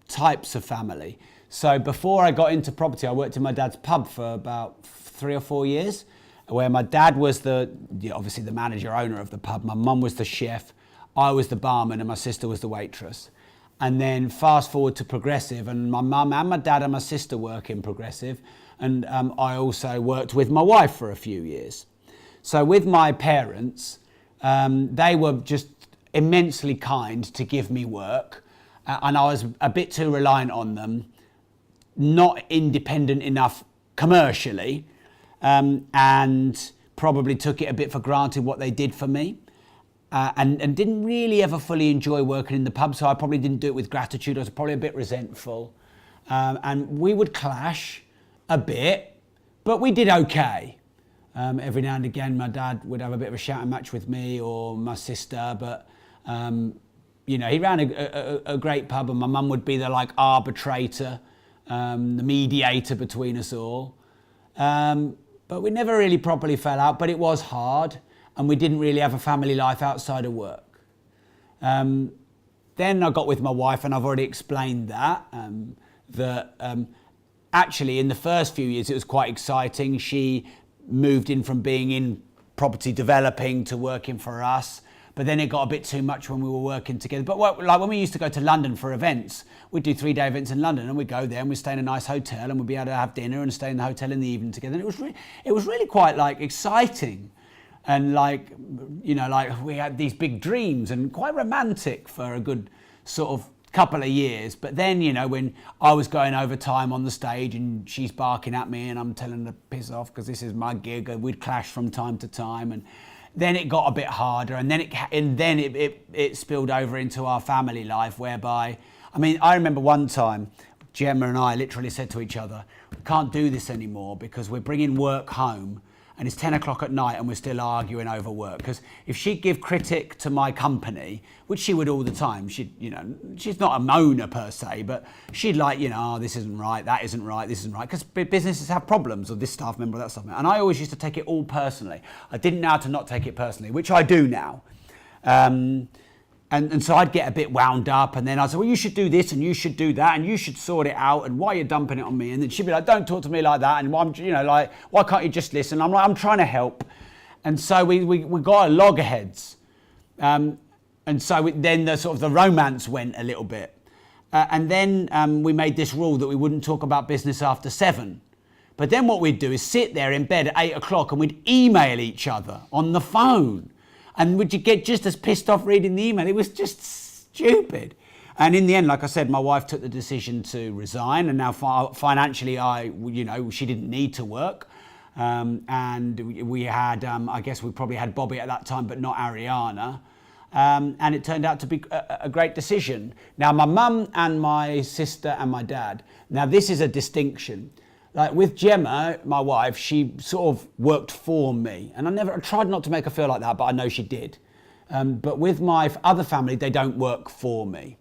types of family. So before I got into property, I worked in my dad's pub for about 3 or 4 years, where my dad was obviously the manager owner of the pub. My mum was the chef, I was the barman, and my sister was the waitress. And then fast forward to Progressive, and my mum and my dad and my sister work in Progressive, and I also worked with my wife for a few years. So with my parents, they were just immensely kind to give me work, and I was a bit too reliant on them, not independent enough commercially, and probably took it a bit for granted what they did for me, and didn't really ever fully enjoy working in the pub, so I probably didn't do it with gratitude. I was probably a bit resentful, and we would clash a bit, but we did okay. Every now and again my dad would have a bit of a shouting match with me or my sister, but you know, he ran a great pub, and my mum would be the like arbitrator, the mediator between us all. But we never really properly fell out, but it was hard, and we didn't really have a family life outside of work. Then I got with my wife, and I've already explained that, actually in the first few years it was quite exciting. She moved in from being in property developing to working for us, but then it got a bit too much when we were working together. But like when we used to go to London for events, we'd do 3-day events in London, and we'd go there and we'd stay in a nice hotel, and we'd be able to have dinner and stay in the hotel in the evening together. And it was really quite like exciting, and like, you know, like we had these big dreams, and quite romantic for a good sort of couple of years. But then, you know, when I was going over time on the stage and she's barking at me and I'm telling her to piss off because this is my gig, and we'd clash from time to time, and then it got a bit harder, and then it spilled over into our family life, whereby, I mean, I remember one time Gemma and I literally said to each other, we can't do this anymore because we're bringing work home and it's 10 o'clock at night and we're still arguing over work. Because if she'd give critic to my company, which she would all the time, she'd, you know, she's not a moaner per se, but she'd like, you know, oh, this isn't right, that isn't right, this isn't right. Because businesses have problems, or this staff member, or that staff member. And I always used to take it all personally. I didn't know how to not take it personally, which I do now. And so I'd get a bit wound up, and then I'd say, well, you should do this and you should do that and you should sort it out, and why are you dumping it on me? And then she'd be like, don't talk to me like that, and I'm, you know, like, why can't you just listen? I'm like, I'm trying to help. And so we got a loggerheads. And so then the sort of the romance went a little bit. And then we made this rule that we wouldn't talk about business after 7. But then what we'd do is sit there in bed at 8 o'clock and we'd email each other on the phone. And would you get just as pissed off reading the email? It was just stupid. And in the end, like I said, my wife took the decision to resign, and now financially, you know, she didn't need to work. And we had, I guess we probably had Bobby at that time, but not Ariana. And it turned out to be a great decision. Now, my mum and my sister and my dad, now this is a distinction. Like with Gemma, my wife, she sort of worked for me, and I tried not to make her feel like that, but I know she did. But with my other family, they don't work for me.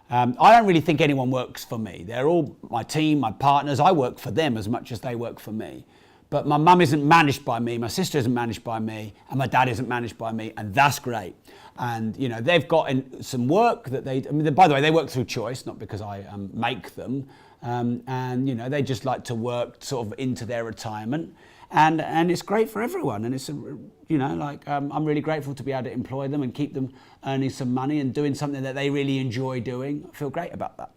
I don't really think anyone works for me. They're all my team, my partners. I work for them as much as they work for me. But my mum isn't managed by me, my sister isn't managed by me, and my dad isn't managed by me, and that's great. And, you know, they've got some work that I mean, by the way, they work through choice, not because I make them. And, you know, they just like to work sort of into their retirement. And it's great for everyone. And it's, you know, like, I'm really grateful to be able to employ them and keep them earning some money and doing something that they really enjoy doing. I feel great about that.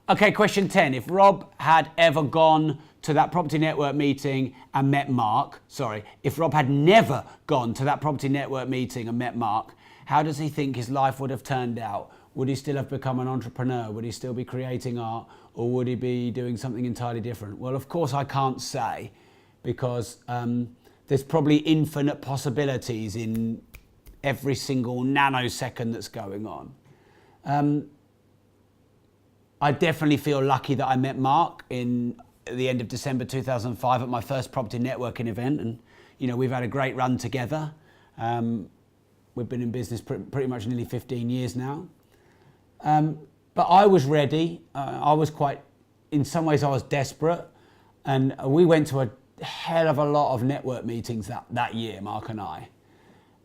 Okay, question 10. If Rob had ever gone to that Property Network meeting and met Mark, if Rob had never gone to that Property Network meeting and met Mark, how does he think his life would have turned out? Would he still have become an entrepreneur? Would he still be creating art? or would he be doing something entirely different? Well, of course I can't say, because there's probably infinite possibilities in every single nanosecond that's going on. I definitely feel lucky that I met Mark in the end of December 2005 at my first property networking event, and we've had a great run together. We've been in business pretty much nearly 15 years now. But I was ready. I was in some ways I was desperate, and we went to a hell of a lot of network meetings that year, Mark and I.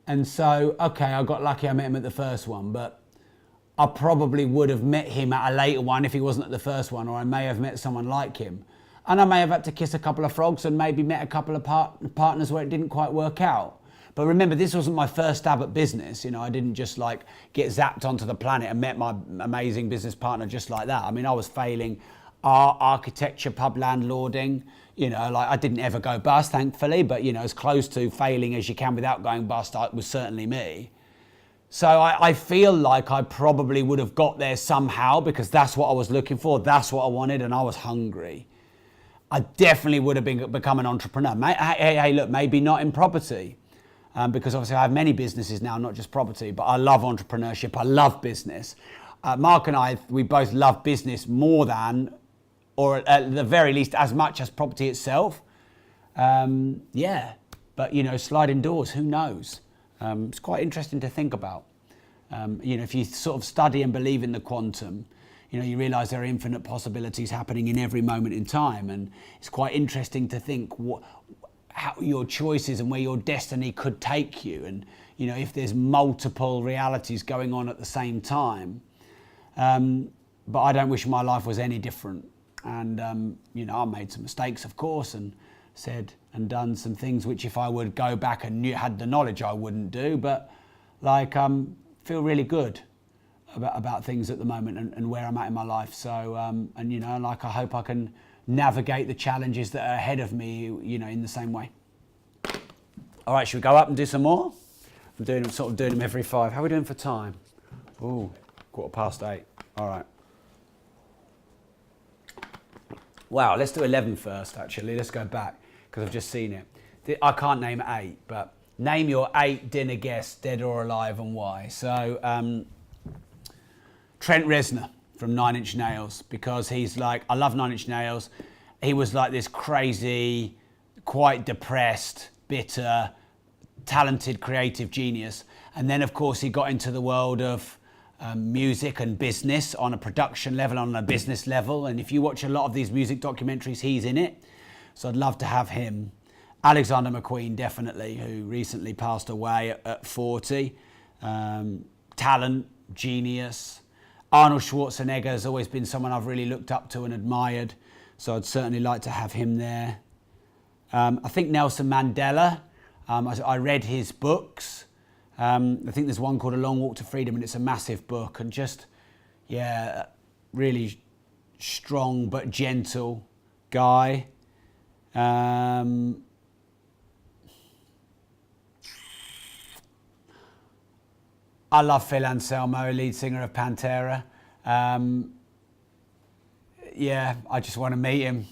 And so, okay, I got lucky I met him at the first one, but I probably would have met him at a later one if he wasn't at the first one, or I may have met someone like him. And I may have had to kiss a couple of frogs and maybe met a couple of partners where it didn't quite work out. But remember, this wasn't my first stab at business. I didn't just get zapped onto the planet and met my amazing business partner just like that. I mean, I was failing art, architecture, pub landlording. I didn't ever go bust, thankfully, but as close to failing as you can without going bust was certainly me. So I feel like I probably would have got there somehow, because that's what I was looking for, that's what I wanted, and I was hungry. I definitely would have become an entrepreneur. Hey, look, maybe not in property, because obviously I have many businesses now, not just property, but I love entrepreneurship, I love business. Mark and I, we both love business more than, or at the very least as much as property itself. But sliding doors, who knows? It's quite interesting to think about. If you sort of study and believe in the quantum, you realise there are infinite possibilities happening in every moment in time, and it's quite interesting to think how your choices and where your destiny could take you, and if there's multiple realities going on at the same time. But I don't wish my life was any different, and I made some mistakes, of course, and said and done some things which if I would go back and had the knowledge I wouldn't do, but feel really good about things at the moment and where I'm at in my life. So I hope I can navigate the challenges that are ahead of me in the same way. All right, should we go up and do some more? I'm doing them every 5. How are we doing for time? Ooh, 8:15. All right. Wow, let's do 11 first, actually. Let's go back, because I've just seen it. I can't name 8, but name your 8 dinner guests, dead or alive, and why. So, Trent Reznor from 9 Inch Nails, because he's I love 9 Inch Nails. He was this crazy, quite depressed, bitter, talented, creative genius. And then, of course, he got into the world of music and business on a production level, on a business level. And if you watch a lot of these music documentaries, he's in it. So I'd love to have him. Alexander McQueen, definitely, who recently passed away at 40. Talent, genius. Arnold Schwarzenegger has always been someone I've really looked up to and admired. So I'd certainly like to have him there. I think Nelson Mandela. I read his books. I think there's one called A Long Walk to Freedom, and it's a massive book, and just, really strong but gentle guy. I love Phil Anselmo, lead singer of Pantera. I just want to meet him.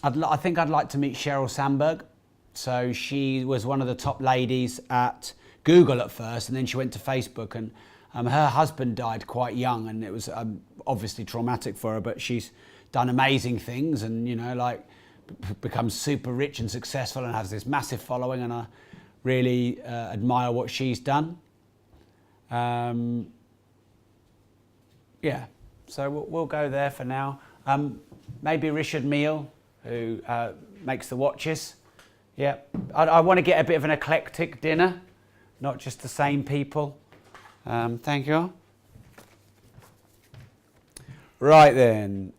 I think I'd like to meet Sheryl Sandberg. So she was one of the top ladies at Google at first, and then she went to Facebook, and her husband died quite young, and it was obviously traumatic for her, but she's done amazing things and, becomes super rich and successful and has this massive following, and I really admire what she's done. So we'll go there for now. Maybe Richard Mille, who makes the watches. Yeah, I want to get a bit of an eclectic dinner, not just the same people. Thank you. Right then.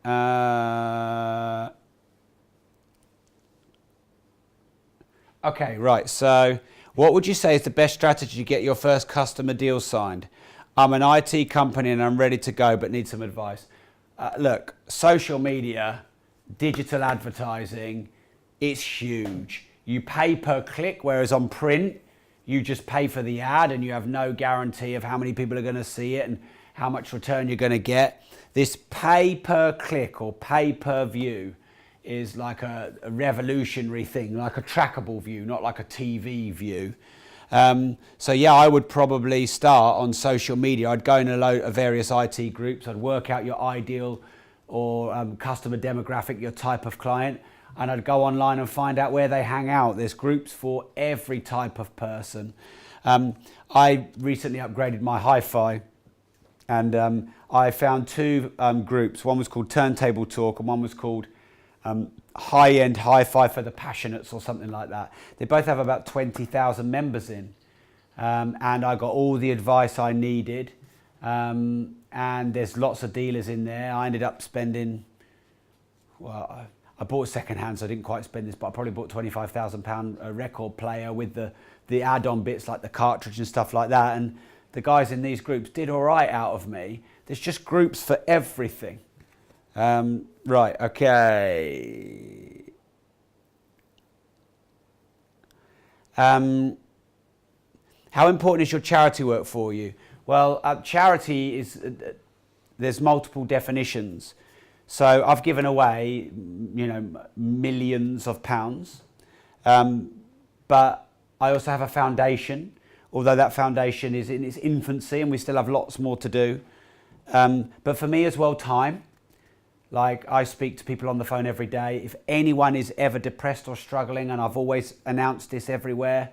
Okay, right. So what would you say is the best strategy to get your first customer deal signed? I'm an IT company and I'm ready to go, but need some advice. Look, social media, digital advertising, it's huge. You pay per click, whereas on print, you just pay for the ad and you have no guarantee of how many people are going to see it and how much return you're going to get. This pay per click or pay per view is like a revolutionary thing, like a trackable view, not like a TV view. So yeah, I would probably start on social media. I'd go in a load of various IT groups. I'd work out your ideal or customer demographic, your type of client, and I'd go online and find out where they hang out. There's groups for every type of person. I recently upgraded my hi-fi, and I found two groups. One was called Turntable Talk and one was called High-End Hi-Fi for the Passionates or something like that. They both have about 20,000 members in, and I got all the advice I needed, and there's lots of dealers in there. I ended up spending, well, I bought second-hand, so I didn't quite spend this, but I probably bought £25,000 record player with the add-on bits like the cartridge and stuff like that, and the guys in these groups did all right out of me. There's just groups for everything. Right, okay. How important is your charity work for you? Well, charity is, there's multiple definitions. So I've given away, millions of pounds, but I also have a foundation, although that foundation is in its infancy and we still have lots more to do. But for me as well, time. Like, I speak to people on the phone every day. If anyone is ever depressed or struggling, and I've always announced this everywhere,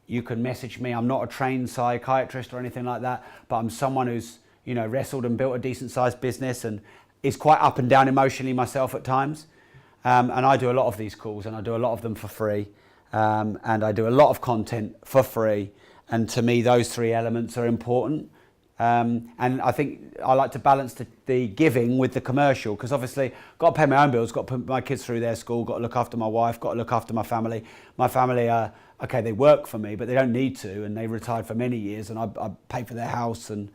you can message me. I'm not a trained psychiatrist or anything like that, but I'm someone who's, wrestled and built a decent sized business and is quite up and down emotionally myself at times. And I do a lot of these calls, and I do a lot of them for free. And I do a lot of content for free. And to me, those three elements are important. And I think I like to balance the giving with the commercial, because obviously I've got to pay my own bills, got to put my kids through their school, got to look after my wife, got to look after my family. My family, okay, they work for me, but they don't need to, and they retired for many years, and I pay for their house, and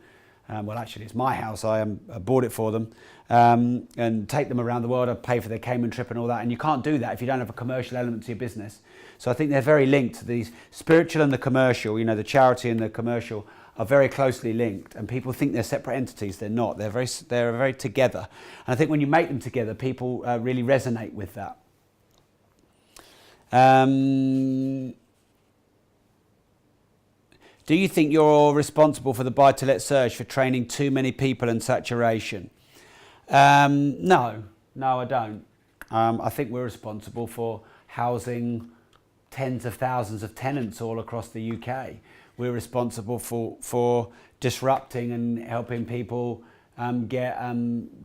well, actually it's my house, I bought it for them, and take them around the world. I pay for their Cayman trip and all that, and you can't do that if you don't have a commercial element to your business. So I think they're very linked. These spiritual and the commercial, the charity and the commercial are very closely linked, and people think they're separate entities. They're not. They're very together. And I think when you make them together, people really resonate with that. Do you think you're responsible for the buy-to-let surge for training too many people and saturation? No, I don't. I think we're responsible for housing tens of thousands of tenants all across the UK. We're responsible for disrupting and helping people get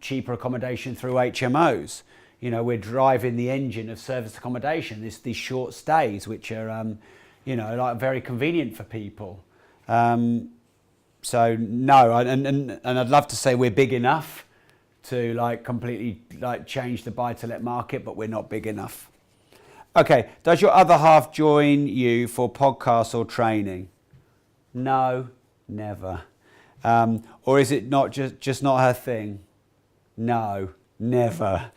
cheaper accommodation through HMOs. We're driving the engine of service accommodation, these short stays, which are, like very convenient for people. So no, and I'd love to say we're big enough to completely change the buy-to-let market, but we're not big enough. Okay, does your other half join you for podcasts or training? No, never. Or is it not just not her thing? No, never.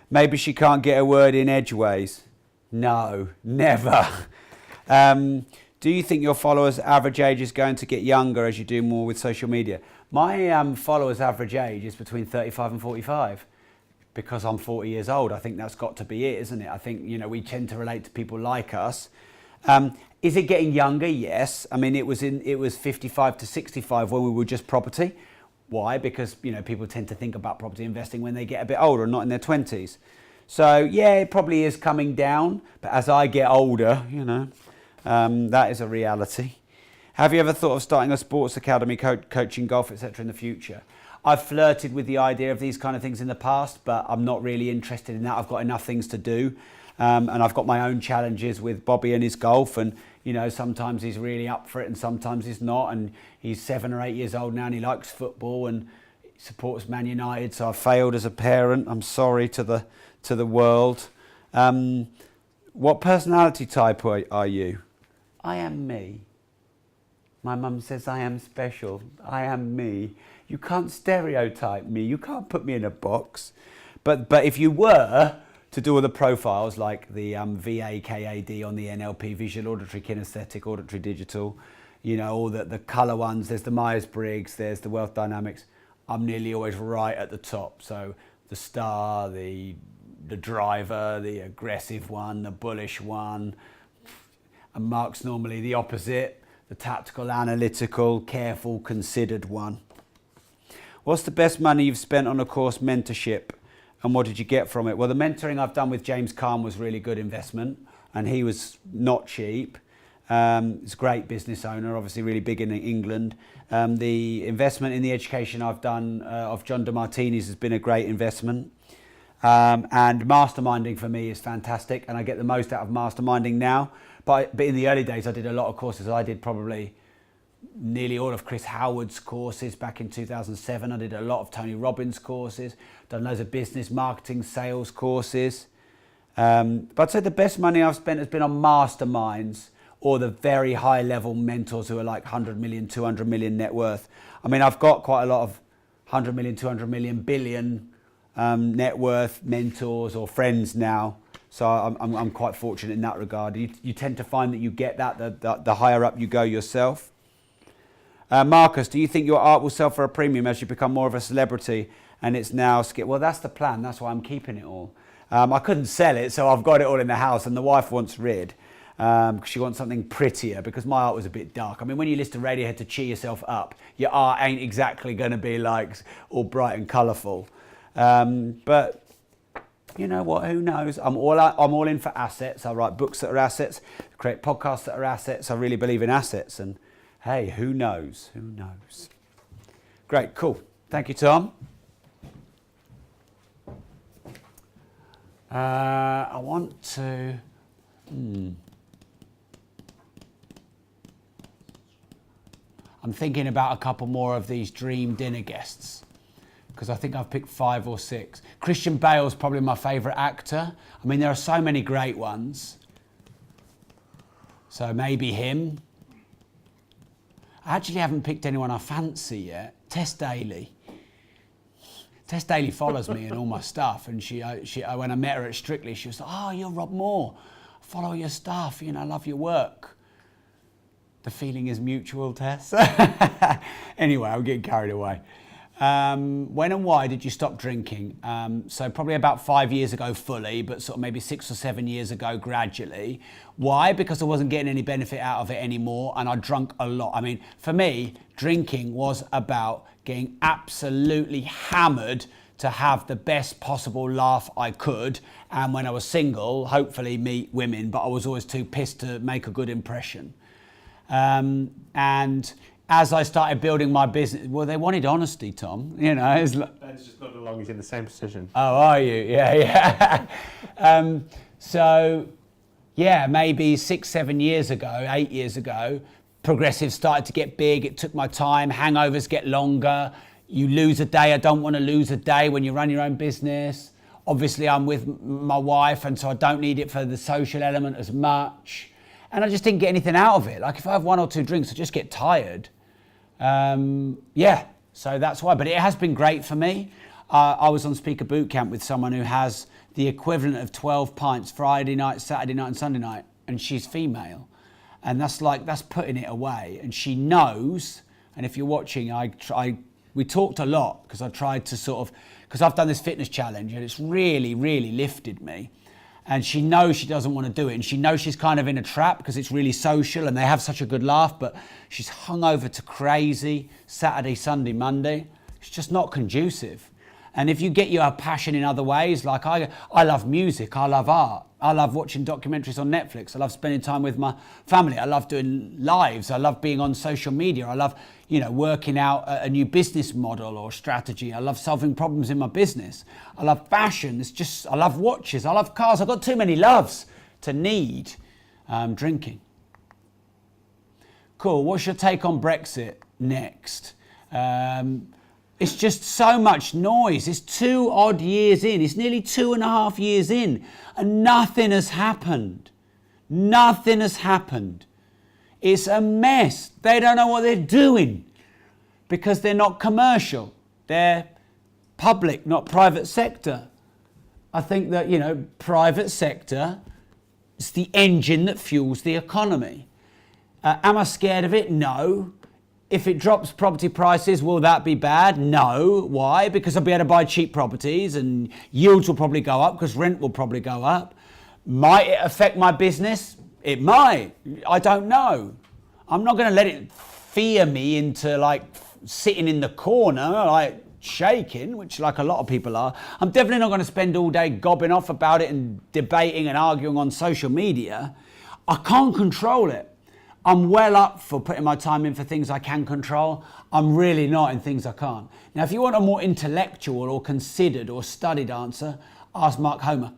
Maybe she can't get a word in edgeways? No, never. Do you think your followers' average age is going to get younger as you do more with social media? My followers' average age is between 35 and 45. Because I'm 40 years old, I think that's got to be it, isn't it? I think, we tend to relate to people like us. Is it getting younger? Yes. I mean, it was 55 to 65 when we were just property. Why? Because, people tend to think about property investing when they get a bit older and not in their 20s. So, yeah, it probably is coming down. But as I get older, that is a reality. Have you ever thought of starting a sports academy, coaching golf, etc. in the future? I've flirted with the idea of these kind of things in the past, but I'm not really interested in that. I've got enough things to do. And I've got my own challenges with Bobby and his golf, and sometimes he's really up for it and sometimes he's not, and he's 7 or 8 years old now and he likes football and he supports Man United, so I've failed as a parent. I'm sorry to the world. What personality type are you? I am me. My mum says I am special. I am me. You can't stereotype me. You can't put me in a box. But if you were, to do all the profiles like the VAKAD on the NLP, visual, auditory, kinesthetic, auditory, digital, all the colour ones. There's the Myers-Briggs, there's the wealth dynamics. I'm nearly always right at the top. So the star, the driver, the aggressive one, the bullish one. And Mark's normally the opposite, the tactical, analytical, careful, considered one. What's the best money you've spent on a course mentorship, and what did you get from it? Well, the mentoring I've done with James Kahn was really good investment, and he was not cheap. He's a great business owner, obviously really big in England. The investment in the education I've done of John DeMartini's has been a great investment. And masterminding for me is fantastic, and I get the most out of masterminding now. But in the early days, I did a lot of courses. I did probably nearly all of Chris Howard's courses back in 2007. I did a lot of Tony Robbins courses, done loads of business, marketing, sales courses. But I'd say the best money I've spent has been on masterminds or the very high level mentors who are like 100 million, 200 million net worth. I mean, I've got quite a lot of 100 million, 200 million, billion net worth mentors or friends now. So I'm quite fortunate in that regard. You tend to find that you get that the higher up you go yourself. Marcus, do you think your art will sell for a premium as you become more of a celebrity and it's now well, that's the plan. That's why I'm keeping it all. I couldn't sell it, so I've got it all in the house, and the wife wants rid because she wants something prettier because my art was a bit dark. I mean, when you listen to Radiohead to cheer yourself up, your art ain't exactly going to be like all bright and colourful. But you know what? Who knows? I'm all in for assets. I write books that are assets, create podcasts that are assets. I really believe in assets, and hey, who knows? Who knows? Great, cool. Thank you, Tom. I want to. I'm thinking about a couple more of these dream dinner guests, because I think I've picked 5 or 6. Christian Bale's probably my favourite actor. I mean, there are so many great ones. So maybe him. I actually haven't picked anyone I fancy yet. Tess Daly. Tess Daly follows me and all my stuff, and she when I met her at Strictly, she was like, "Oh, you're Rob Moore. I follow your stuff. I love your work." The feeling is mutual, Tess. Anyway, I'm getting carried away. When and why did you stop drinking? So probably about 5 years ago fully, but sort of maybe 6 or 7 years ago gradually. Why? Because I wasn't getting any benefit out of it anymore, and I drunk a lot. I mean, for me, drinking was about getting absolutely hammered to have the best possible laugh I could, and when I was single, hopefully meet women, but I was always too pissed to make a good impression. And as I started building my business, well, they wanted honesty, Tom. It's like, Ben's just not along. He's in the same position. oh, are you? Yeah. So, yeah, maybe 6, 7 years ago, 8 years ago, progressives started to get big. It took my time. Hangovers get longer. You lose a day. I don't want to lose a day when you run your own business. Obviously, I'm with my wife, and so I don't need it for the social element as much. And I just didn't get anything out of it. Like if I have 1 or 2 drinks, I just get tired. So that's why. But it has been great for me. I was on Speaker Boot Camp with someone who has the equivalent of 12 pints Friday night, Saturday night and Sunday night, and she's female. And that's putting it away. And she knows, and if you're watching, we talked a lot because I tried to because I've done this fitness challenge and it's really, really lifted me. And she knows she doesn't want to do it. And she knows she's kind of in a trap because it's really social and they have such a good laugh, but she's hungover to crazy Saturday, Sunday, Monday. It's just not conducive. And if you get your passion in other ways, like I love music, I love art, I love watching documentaries on Netflix, I love spending time with my family, I love doing lives, I love being on social media, I love, working out a new business model or strategy, I love solving problems in my business, I love fashion, I love watches, I love cars, I've got too many loves to need drinking. Cool, what's your take on Brexit next? It's just so much noise. It's 2 odd years in. It's nearly 2.5 years in and nothing has happened. Nothing has happened. It's a mess. They don't know what they're doing because they're not commercial. They're public, not private sector. I think that, private sector is the engine that fuels the economy. Am I scared of it? No. If it drops property prices, will that be bad? No. Why? Because I'll be able to buy cheap properties and yields will probably go up because rent will probably go up. Might it affect my business? It might. I don't know. I'm not going to let it fear me into like sitting in the corner, like shaking, which like a lot of people are. I'm definitely not going to spend all day gobbing off about it and debating and arguing on social media. I can't control it. I'm well up for putting my time in for things I can control. I'm really not in things I can't. Now, if you want a more intellectual or considered or studied answer, ask Mark Homer,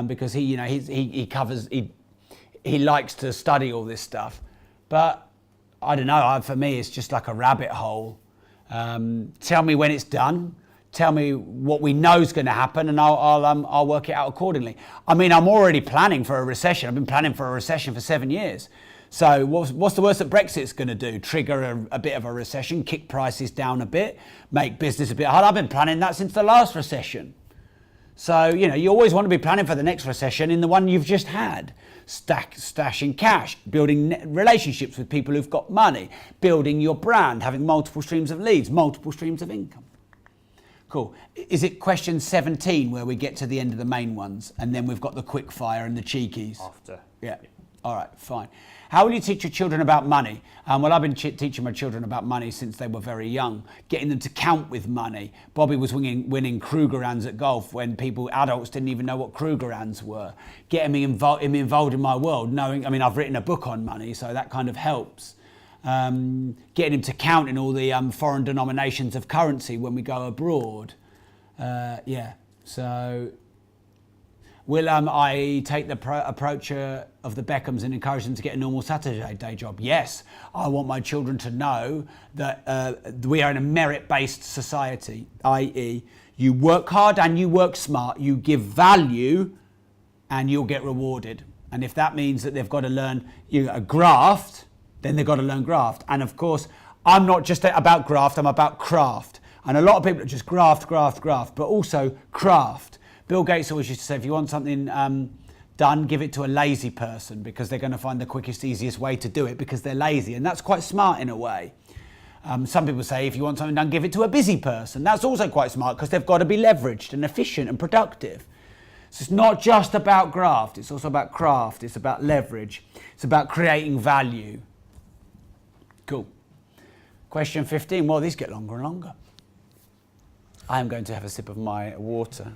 because he likes to study all this stuff. But I don't know. For me, it's just like a rabbit hole. Tell me when it's done. Tell me what we know is going to happen, and I'll work it out accordingly. I mean, I'm already planning for a recession. I've been planning for a recession for 7 years. So what's the worst that Brexit's going to do? Trigger a bit of a recession, kick prices down a bit, make business a bit hard. I've been planning that since the last recession. So, you always want to be planning for the next recession in the one you've just had. Stashing cash, building relationships with people who've got money, building your brand, having multiple streams of leads, multiple streams of income. Cool. Is it question 17 where we get to the end of the main ones and then we've got the quick fire and the cheekies? After. Yeah. All right, fine. How will you teach your children about money? Well, I've been teaching my children about money since they were very young, getting them to count with money. Bobby was winning Krugerrands at golf when adults didn't even know what Krugerrands were. Getting me involved in my world, I've written a book on money, so that kind of helps. Getting him to count in all the foreign denominations of currency when we go abroad. So... Will I take the approach of the Beckhams and encourage them to get a normal Saturday day job? Yes. I want my children to know that we are in a merit-based society, i.e. you work hard and you work smart, you give value and you'll get rewarded. And if that means that they've got to learn a graft, then they've got to learn graft. And of course, I'm not just about graft, I'm about craft. And a lot of people are just graft, but also craft. Bill Gates always used to say, if you want something done, give it to a lazy person because they're going to find the quickest, easiest way to do it because they're lazy. And that's quite smart in a way. Some people say, if you want something done, give it to a busy person. That's also quite smart because they've got to be leveraged and efficient and productive. So it's not just about graft. It's also about craft. It's about leverage. It's about creating value. Cool. Question 15. Well, these get longer and longer. I am going to have a sip of my water.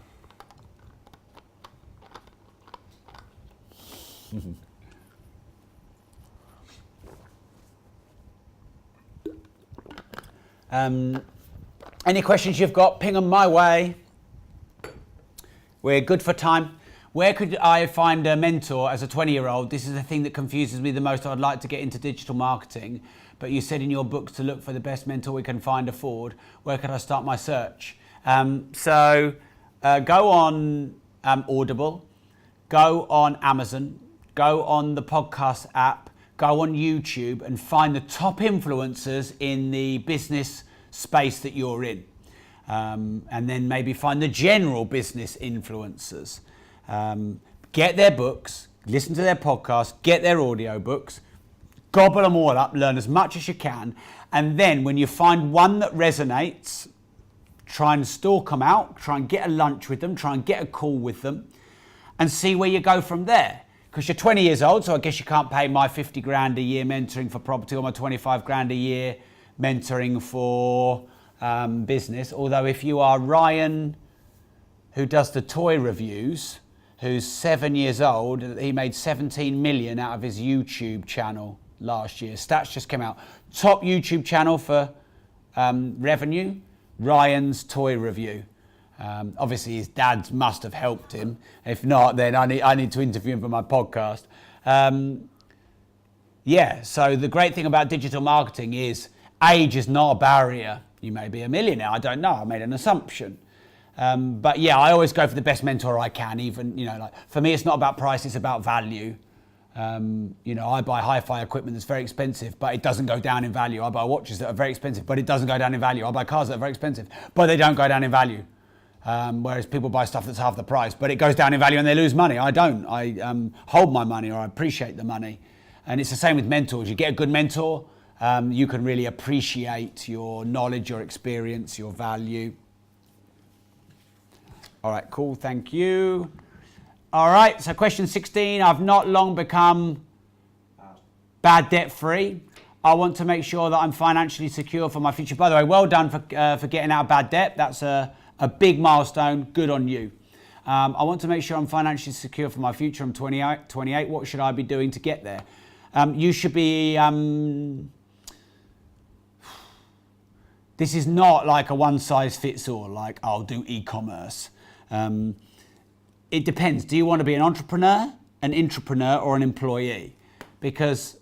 Any questions you've got, ping them my way. We're good for time. Where could I find a mentor as a 20-year-old? This is the thing that confuses me the most. I'd like to get into digital marketing, but you said in your books to look for the best mentor we can afford. Where could I start my search? Go on Audible, go on Amazon, go on the podcast app, go on YouTube and find the top influencers in the business space that you're in. And then maybe find the general business influencers. Get their books, listen to their podcasts, get their audio books, gobble them all up, learn as much as you can. And then when you find one that resonates, try and stalk them out, try and get a lunch with them, try and get a call with them and see where you go from there. Because you're 20 years old, so I guess you can't pay my 50 grand a year mentoring for property or my 25 grand a year mentoring for business. Although if you are Ryan, who does the toy reviews, who's 7 years old, he made 17 million out of his YouTube channel last year. Stats just came out. Top YouTube channel for revenue, Ryan's toy review. Obviously his dad must have helped him. If not, then I need to interview him for my podcast. So the great thing about digital marketing is age is not a barrier. You may be a millionaire, I don't know, I made an assumption. But yeah, I always go for the best mentor I can, even, for me it's not about price, it's about value. I buy hi-fi equipment that's very expensive, but it doesn't go down in value. I buy watches that are very expensive, but it doesn't go down in value. I buy cars that are very expensive, but they don't go down in value. Whereas people buy stuff that's half the price, but it goes down in value and they lose money. I don't. I hold my money, or I appreciate the money. And it's the same with mentors. You get a good mentor, you can really appreciate your knowledge, your experience, your value. All right, cool, thank you. All right, so question 16, I've not long become bad debt free. I want to make sure that I'm financially secure for my future. By the way, well done for getting out of bad debt. That's a big milestone, good on you. I want to make sure I'm financially secure for my future. I'm 28. What should I be doing to get there? You should be, this is not like a one size fits all, like I'll do e-commerce. It depends. Do you want to be an entrepreneur, an intrapreneur, or an employee? Because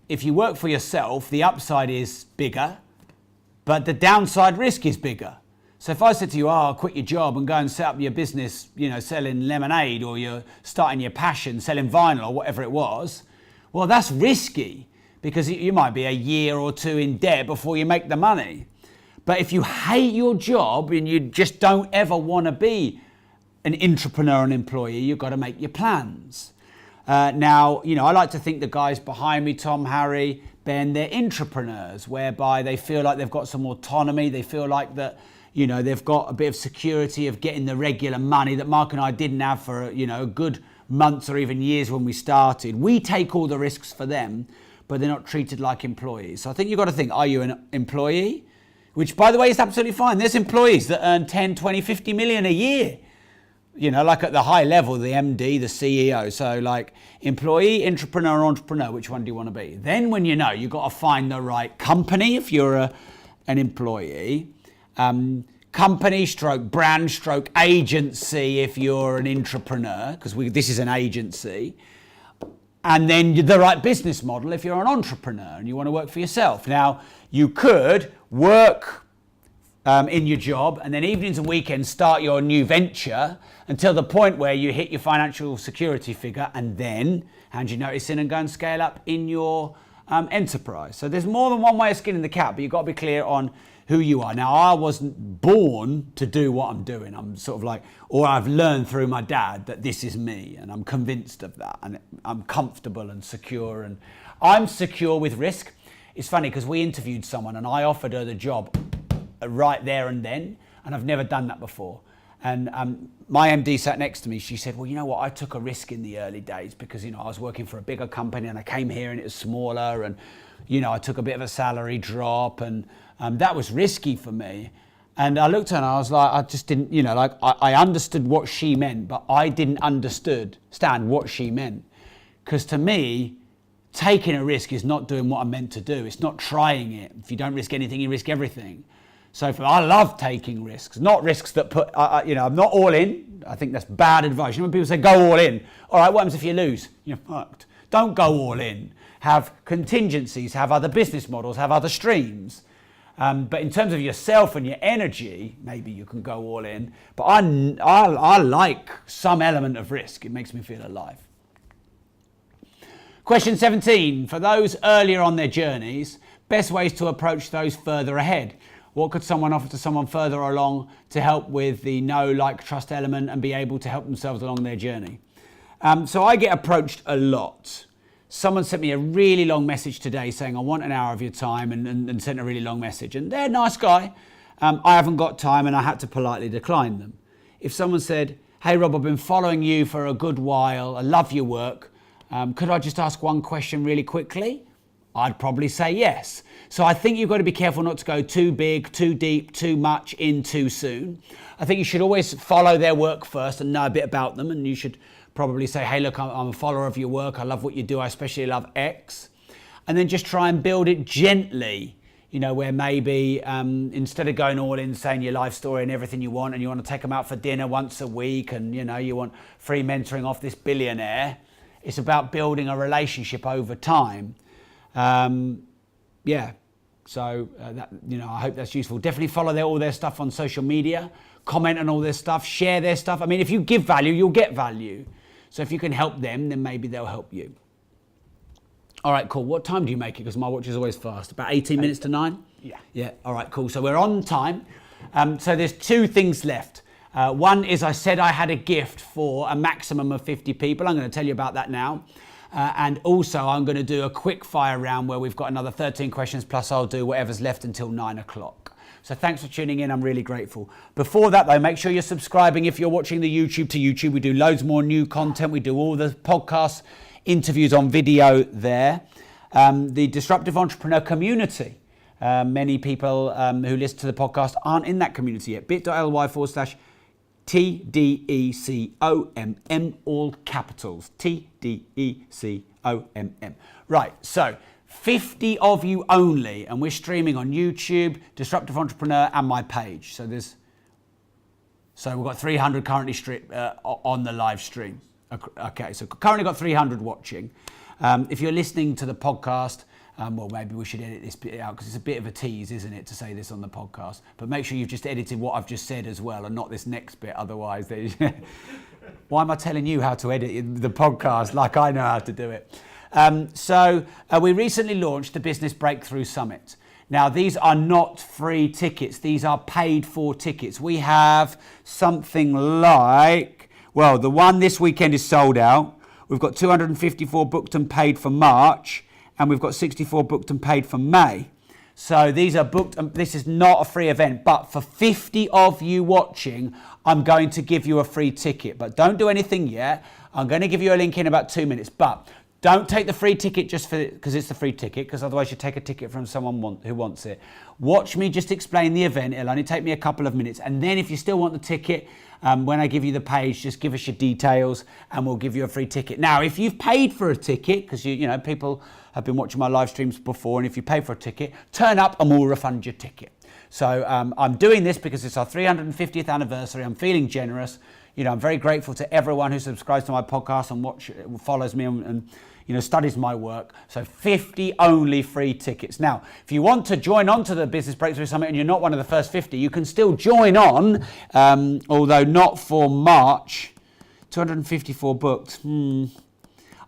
if you work for yourself, the upside is bigger, but the downside risk is bigger. So if I said to you, quit your job and go and set up your business, selling lemonade, or you're starting your passion, selling vinyl or whatever it was, well, that's risky because you might be a year or two in debt before you make the money. But if you hate your job and you just don't ever want to be an intrapreneur, an employee, you've got to make your plans. Now, I like to think the guys behind me, Tom, Harry, Ben, they're intrapreneurs, whereby they feel like they've got some autonomy. They feel like that, they've got a bit of security of getting the regular money that Mark and I didn't have for, a good months or even years when we started. We take all the risks for them, but they're not treated like employees. So I think you've got to think, are you an employee? Which, by the way, is absolutely fine. There's employees that earn 10, 20, 50 million a year. Like at the high level, the MD, the CEO. So like employee, entrepreneur, entrepreneur, which one do you want to be? Then when you've got to find the right company if you're an employee. Company stroke brand stroke agency if you're an intrapreneur, because this is an agency. And then the right business model if you're an entrepreneur and you want to work for yourself. Now, you could work in your job and then evenings and weekends start your new venture until the point where you hit your financial security figure and then hand your notice in and go and scale up in your enterprise. So there's more than one way of skinning the cat, but you've got to be clear on who you are. Now, I wasn't born to do what I'm doing. I'm sort of like, or I've learned through my dad that this is me and I'm convinced of that and I'm comfortable and secure and I'm secure with risk. It's funny because we interviewed someone and I offered her the job right there and then, and I've never done that before. And my MD sat next to me. She said, well, you know what? I took a risk in the early days because, I was working for a bigger company and I came here and it was smaller and, I took a bit of a salary drop and that was risky for me. And I looked at her and I was like, I just didn't, I understood what she meant, but I didn't understand what she meant. Because to me, taking a risk is not doing what I'm meant to do. It's not trying it. If you don't risk anything, you risk everything. So I love taking risks, not risks that put, I'm not all in. I think that's bad advice. When people say go all in, all right, what happens if you lose? You're fucked. Don't go all in. Have contingencies, have other business models, have other streams. But in terms of yourself and your energy, maybe you can go all in. But I like some element of risk. It makes me feel alive. Question 17. For those earlier on their journeys, best ways to approach those further ahead. What could someone offer to someone further along to help with the know, like, trust element and be able to help themselves along their journey? So I get approached a lot. Someone sent me a really long message today saying, I want an hour of your time and sent a really long message. And they're a nice guy. I haven't got time and I had to politely decline them. If someone said, hey, Rob, I've been following you for a good while. I love your work. Could I just ask one question really quickly? I'd probably say yes. So I think you've got to be careful not to go too big, too deep, too much in too soon. I think you should always follow their work first and know a bit about them. And you should probably say, hey, look, I'm a follower of your work. I love what you do. I especially love X. And then just try and build it gently, where maybe instead of going all in, saying your life story and everything you want, and you want to take them out for dinner once a week and, you want free mentoring off this billionaire, it's about building a relationship over time. So I hope that's useful. Definitely follow all their stuff on social media, comment on all their stuff, share their stuff. I mean, if you give value, you'll get value. So if you can help them, then maybe they'll help you. All right, cool. What time do you make it? Because my watch is always fast. About 18 minutes to 9? Yeah. Yeah, all right, cool. So we're on time. So there's two things left. One is I said I had a gift for a maximum of 50 people. I'm going to tell you about that now. And also I'm going to do a quick fire round where we've got another 13 questions, plus I'll do whatever's left until 9 o'clock. So thanks for tuning in. I'm really grateful. Before that though, make sure you're subscribing if you're watching the YouTube to YouTube. We do loads more new content. We do all the podcast interviews on video there. The Disruptive Entrepreneur community. Many people who listen to the podcast aren't in that community yet. bit.ly/TDECOMM, all capitals. TDECOMM. Right, so 50 of you only, and we're streaming on YouTube, Disruptive Entrepreneur, and my page. So we've got 300 currently on the live stream. Okay, so currently got 300 watching. If you're listening to the podcast, well, maybe we should edit this bit out because it's a bit of a tease, isn't it, to say this on the podcast. But make sure you've just edited what I've just said as well and not this next bit. Otherwise, why am I telling you how to edit the podcast like I know how to do it? We recently launched the Business Breakthrough Summit. Now, these are not free tickets. These are paid for tickets. We have something like, well, the one this weekend is sold out. We've got 254 booked and paid for March, and we've got 64 booked and paid for May. So these are booked, and this is not a free event, but for 50 of you watching, I'm going to give you a free ticket. But don't do anything yet. I'm going to give you a link in about 2 minutes, but don't take the free ticket just because it's the free ticket, because otherwise you take a ticket from someone who wants it. Watch me just explain the event. It'll only take me a couple of minutes. And then if you still want the ticket, when I give you the page, just give us your details and we'll give you a free ticket. Now, if you've paid for a ticket, because you know people have been watching my live streams before, and if you pay for a ticket, turn up and we'll refund your ticket. So I'm doing this because it's our 350th anniversary. I'm feeling generous. You know, I'm very grateful to everyone who subscribes to my podcast and follows me and you know, studies my work. So 50 only free tickets. Now, if you want to join on to the Business Breakthrough Summit and you're not one of the first 50, you can still join on, although not for March. 254 booked.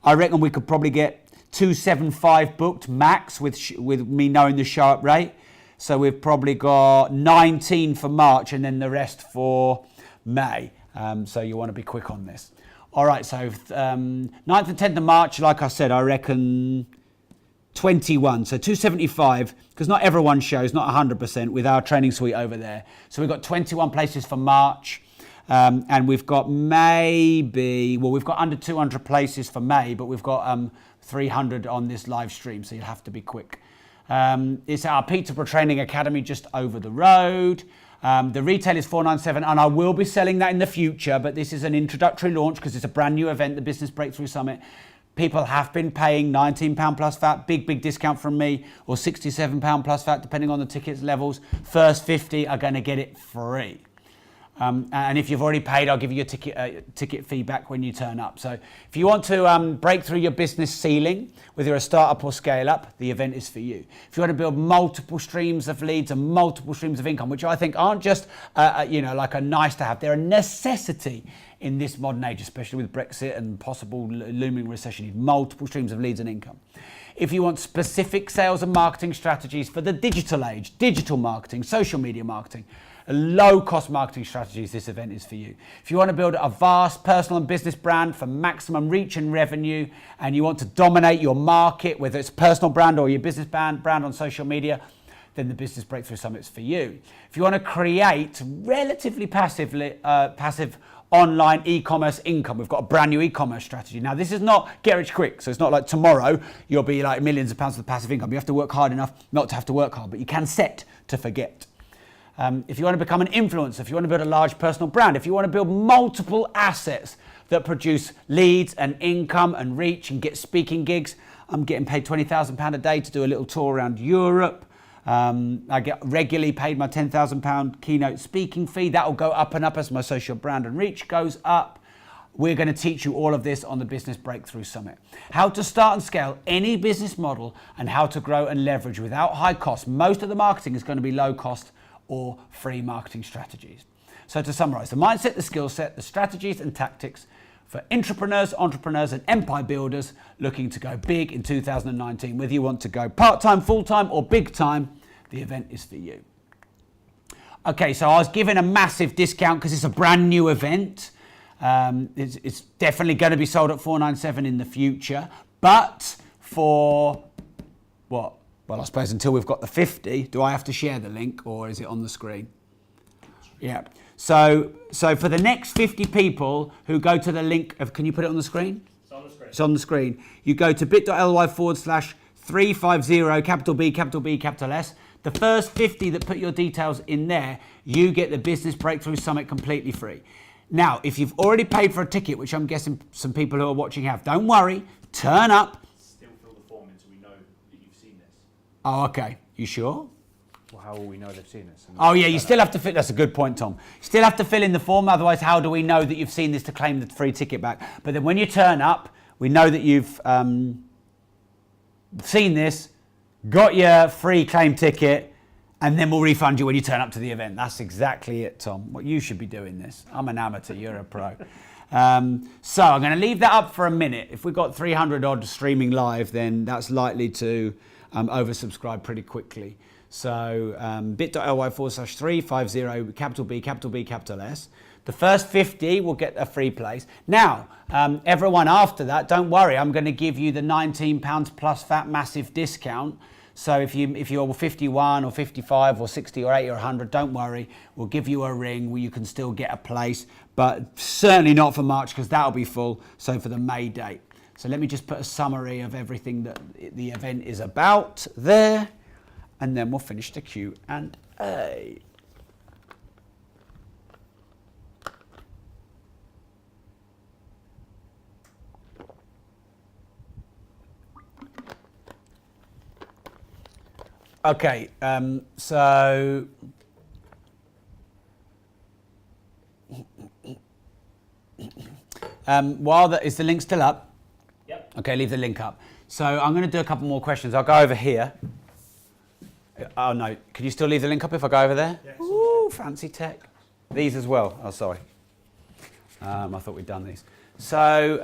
I reckon we could probably get 275 booked max with me knowing the show up rate. So we've probably got 19 for March and then the rest for May. So you want to be quick on this. All right, so 9th and 10th of March, like I said, I reckon 21. So 275, because not everyone shows, not 100% with our training suite over there. So we've got 21 places for March. And we've got we've got under 200 places for May, but we've got 300 on this live stream, so you'll have to be quick. It's our Peterborough Training Academy just over the road. The retail is $497, and I will be selling that in the future, but this is an introductory launch because it's a brand new event, the Business Breakthrough Summit. People have been paying £19 plus VAT, big discount from me, or £67 plus VAT, depending on the tickets levels. First 50 are going to get it free. And if you've already paid, I'll give you a ticket fee back when you turn up. So if you want to break through your business ceiling, whether you're a startup or scale up, the event is for you. If you want to build multiple streams of leads and multiple streams of income, which I think aren't just like a nice to have, they're a necessity in this modern age, especially with Brexit and possible looming recession. You need multiple streams of leads and income. If you want specific sales and marketing strategies for the digital age, digital marketing, social media marketing, low-cost marketing strategies, this event is for you. If you want to build a vast personal and business brand for maximum reach and revenue, and you want to dominate your market, whether it's a personal brand or your business brand on social media, then the Business Breakthrough Summit is for you. If you want to create relatively passive online e-commerce income, we've got a brand new e-commerce strategy. Now, this is not get rich quick, so it's not like tomorrow you'll be like millions of pounds of passive income. You have to work hard enough not to have to work hard, but you can set to forget. If you want to become an influencer, if you want to build a large personal brand, if you want to build multiple assets that produce leads and income and reach and get speaking gigs, I'm getting paid £20,000 a day to do a little tour around Europe. I get regularly paid my £10,000 keynote speaking fee. That will go up and up as my social brand and reach goes up. We're going to teach you all of this on the Business Breakthrough Summit. How to start and scale any business model and how to grow and leverage without high cost. Most of the marketing is going to be low cost or free marketing strategies. So to summarize, the mindset, the skill set, the strategies and tactics for entrepreneurs and empire builders looking to go big in 2019. Whether you want to go part-time, full-time or big time, the event is for you. Okay, so I was given a massive discount because it's a brand new event. It's definitely going to be sold at $497 in the future. But for what? Well, I suppose until we've got the 50, do I have to share the link or is it on the screen? Yeah. So for the next 50 people who go to the link of, can you put it on the screen? It's on the screen. It's on the screen. You go to bit.ly/350, capital B, capital B, capital S. The first 50 that put your details in there, you get the Business Breakthrough Summit completely free. Now, if you've already paid for a ticket, which I'm guessing some people who are watching have, don't worry, turn up. Still fill the form in so we know that you've seen this. Oh, okay. You sure? Well, how will we know they've seen this? Oh, yeah, you still have to fill. That's a good point, Tom. Still have to fill in the form. Otherwise, how do we know that you've seen this to claim the free ticket back? But then when you turn up, we know that you've seen this, got your free claim ticket, and then we'll refund you when you turn up to the event. That's exactly it, Tom. What you should be doing this. I'm an amateur, you're a pro. So I'm going to leave that up for a minute. If we've got 300 odd streaming live, then that's likely to oversubscribe pretty quickly. So bit.ly/350, capital B, capital B, capital S. The first 50 will get a free place. Now, everyone after that, don't worry, I'm going to give you the £19 plus VAT massive discount. So if you're 51 or 55 or 60 or 80 or 100, don't worry, we'll give you a ring where you can still get a place, but certainly not for March because that'll be full, so for the May date. So let me just put a summary of everything that the event is about there, and then we'll finish the Q&A. Okay, so is the link still up? Yep. Okay, leave the link up. So I'm going to do a couple more questions. I'll go over here. Oh no, can you still leave the link up if I go over there? Yes. Ooh, fancy tech. These as well. Oh, sorry. I thought we'd done these. So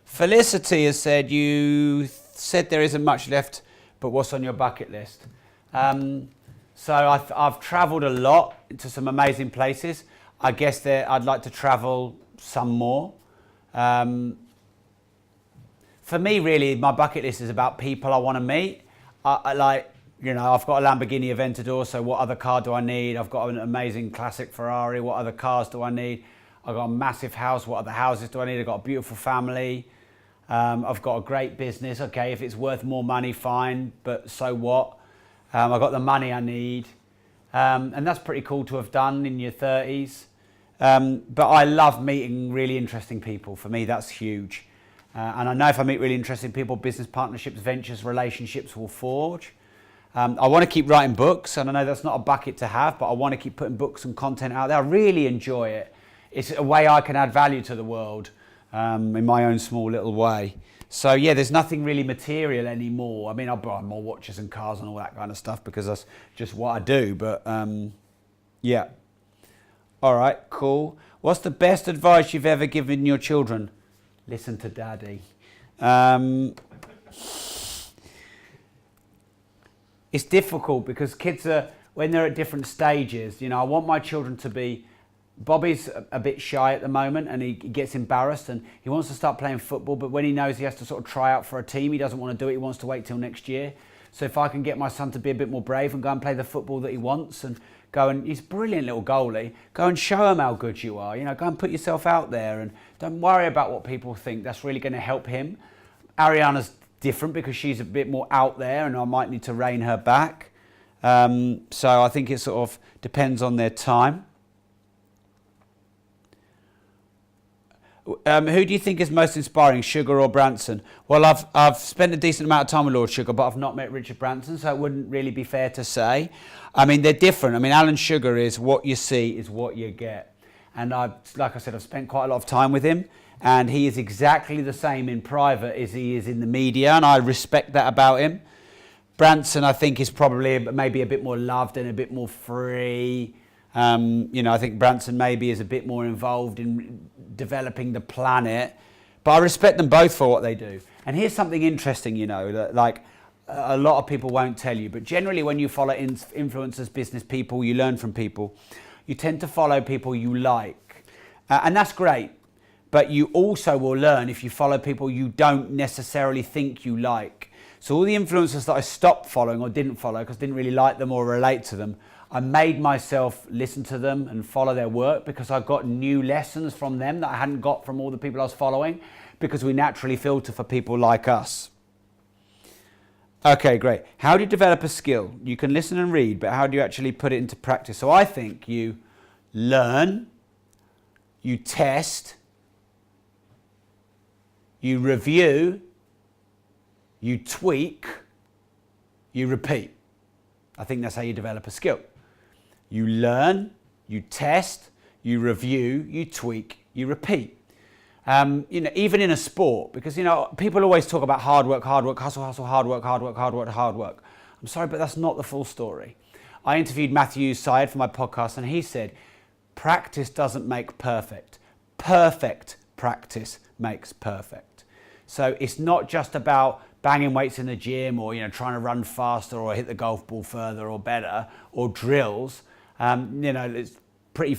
Felicity has said, you said there isn't much left, but what's on your bucket list? So I've travelled a lot to some amazing places. I guess I'd like to travel some more. For me, really, my bucket list is about people I want to meet. I've got a Lamborghini Aventador, so what other car do I need? I've got an amazing classic Ferrari, what other cars do I need? I've got a massive house, what other houses do I need? I've got a beautiful family. I've got a great business. Okay, if it's worth more money, fine, but so what? I've got the money I need. And that's pretty cool to have done in your 30s. But I love meeting really interesting people. For me, that's huge. And I know if I meet really interesting people, business partnerships, ventures, relationships will forge. I want to keep writing books, and I know that's not a bucket to have, but I want to keep putting books and content out there. I really enjoy it. It's a way I can add value to the world in my own small little way. So yeah, there's nothing really material anymore. I mean, I'll buy more watches and cars and all that kind of stuff because that's just what I do. But yeah. All right, cool. What's the best advice you've ever given your children? Listen to daddy. It's difficult because kids when they're at different stages, I want my children to be, Bobby's a bit shy at the moment and he gets embarrassed and he wants to start playing football, but when he knows he has to sort of try out for a team, he doesn't want to do it, he wants to wait till next year. So if I can get my son to be a bit more brave and go and play the football that he wants and go and, he's a brilliant little goalie, go and show him how good you are, go and put yourself out there and don't worry about what people think, that's really going to help him. Ariana's different because she's a bit more out there and I might need to rein her back. So I think it sort of depends on their time. Who do you think is most inspiring, Sugar or Branson? Well, I've spent a decent amount of time with Lord Sugar, but I've not met Richard Branson, so it wouldn't really be fair to say. I mean, they're different. I mean, Alan Sugar is what you see is what you get. And like I said, I've spent quite a lot of time with him, and he is exactly the same in private as he is in the media, and I respect that about him. Branson, I think, is probably maybe a bit more loved and a bit more free. I think Branson maybe is a bit more involved in developing the planet, but I respect them both for what they do. And here's something interesting, that, like, a lot of people won't tell you, but generally when you follow influencers, business people, you learn from people, you tend to follow people you like. And that's great. But you also will learn if you follow people you don't necessarily think you like. So all the influencers that I stopped following or didn't follow because I didn't really like them or relate to them, I made myself listen to them and follow their work because I got new lessons from them that I hadn't got from all the people I was following, because we naturally filter for people like us. Okay, great. How do you develop a skill? You can listen and read, but how do you actually put it into practice? So I think you learn, you test, you review, you tweak, you repeat. I think that's how you develop a skill. You learn, you test, you review, you tweak, you repeat. Even in a sport, because people always talk about hard work, hustle, hard work. I'm sorry, but that's not the full story. I interviewed Matthew Syed for my podcast, and he said, practice doesn't make perfect. Perfect practice makes perfect. So it's not just about banging weights in the gym or trying to run faster or hit the golf ball further or better or drills. It's pretty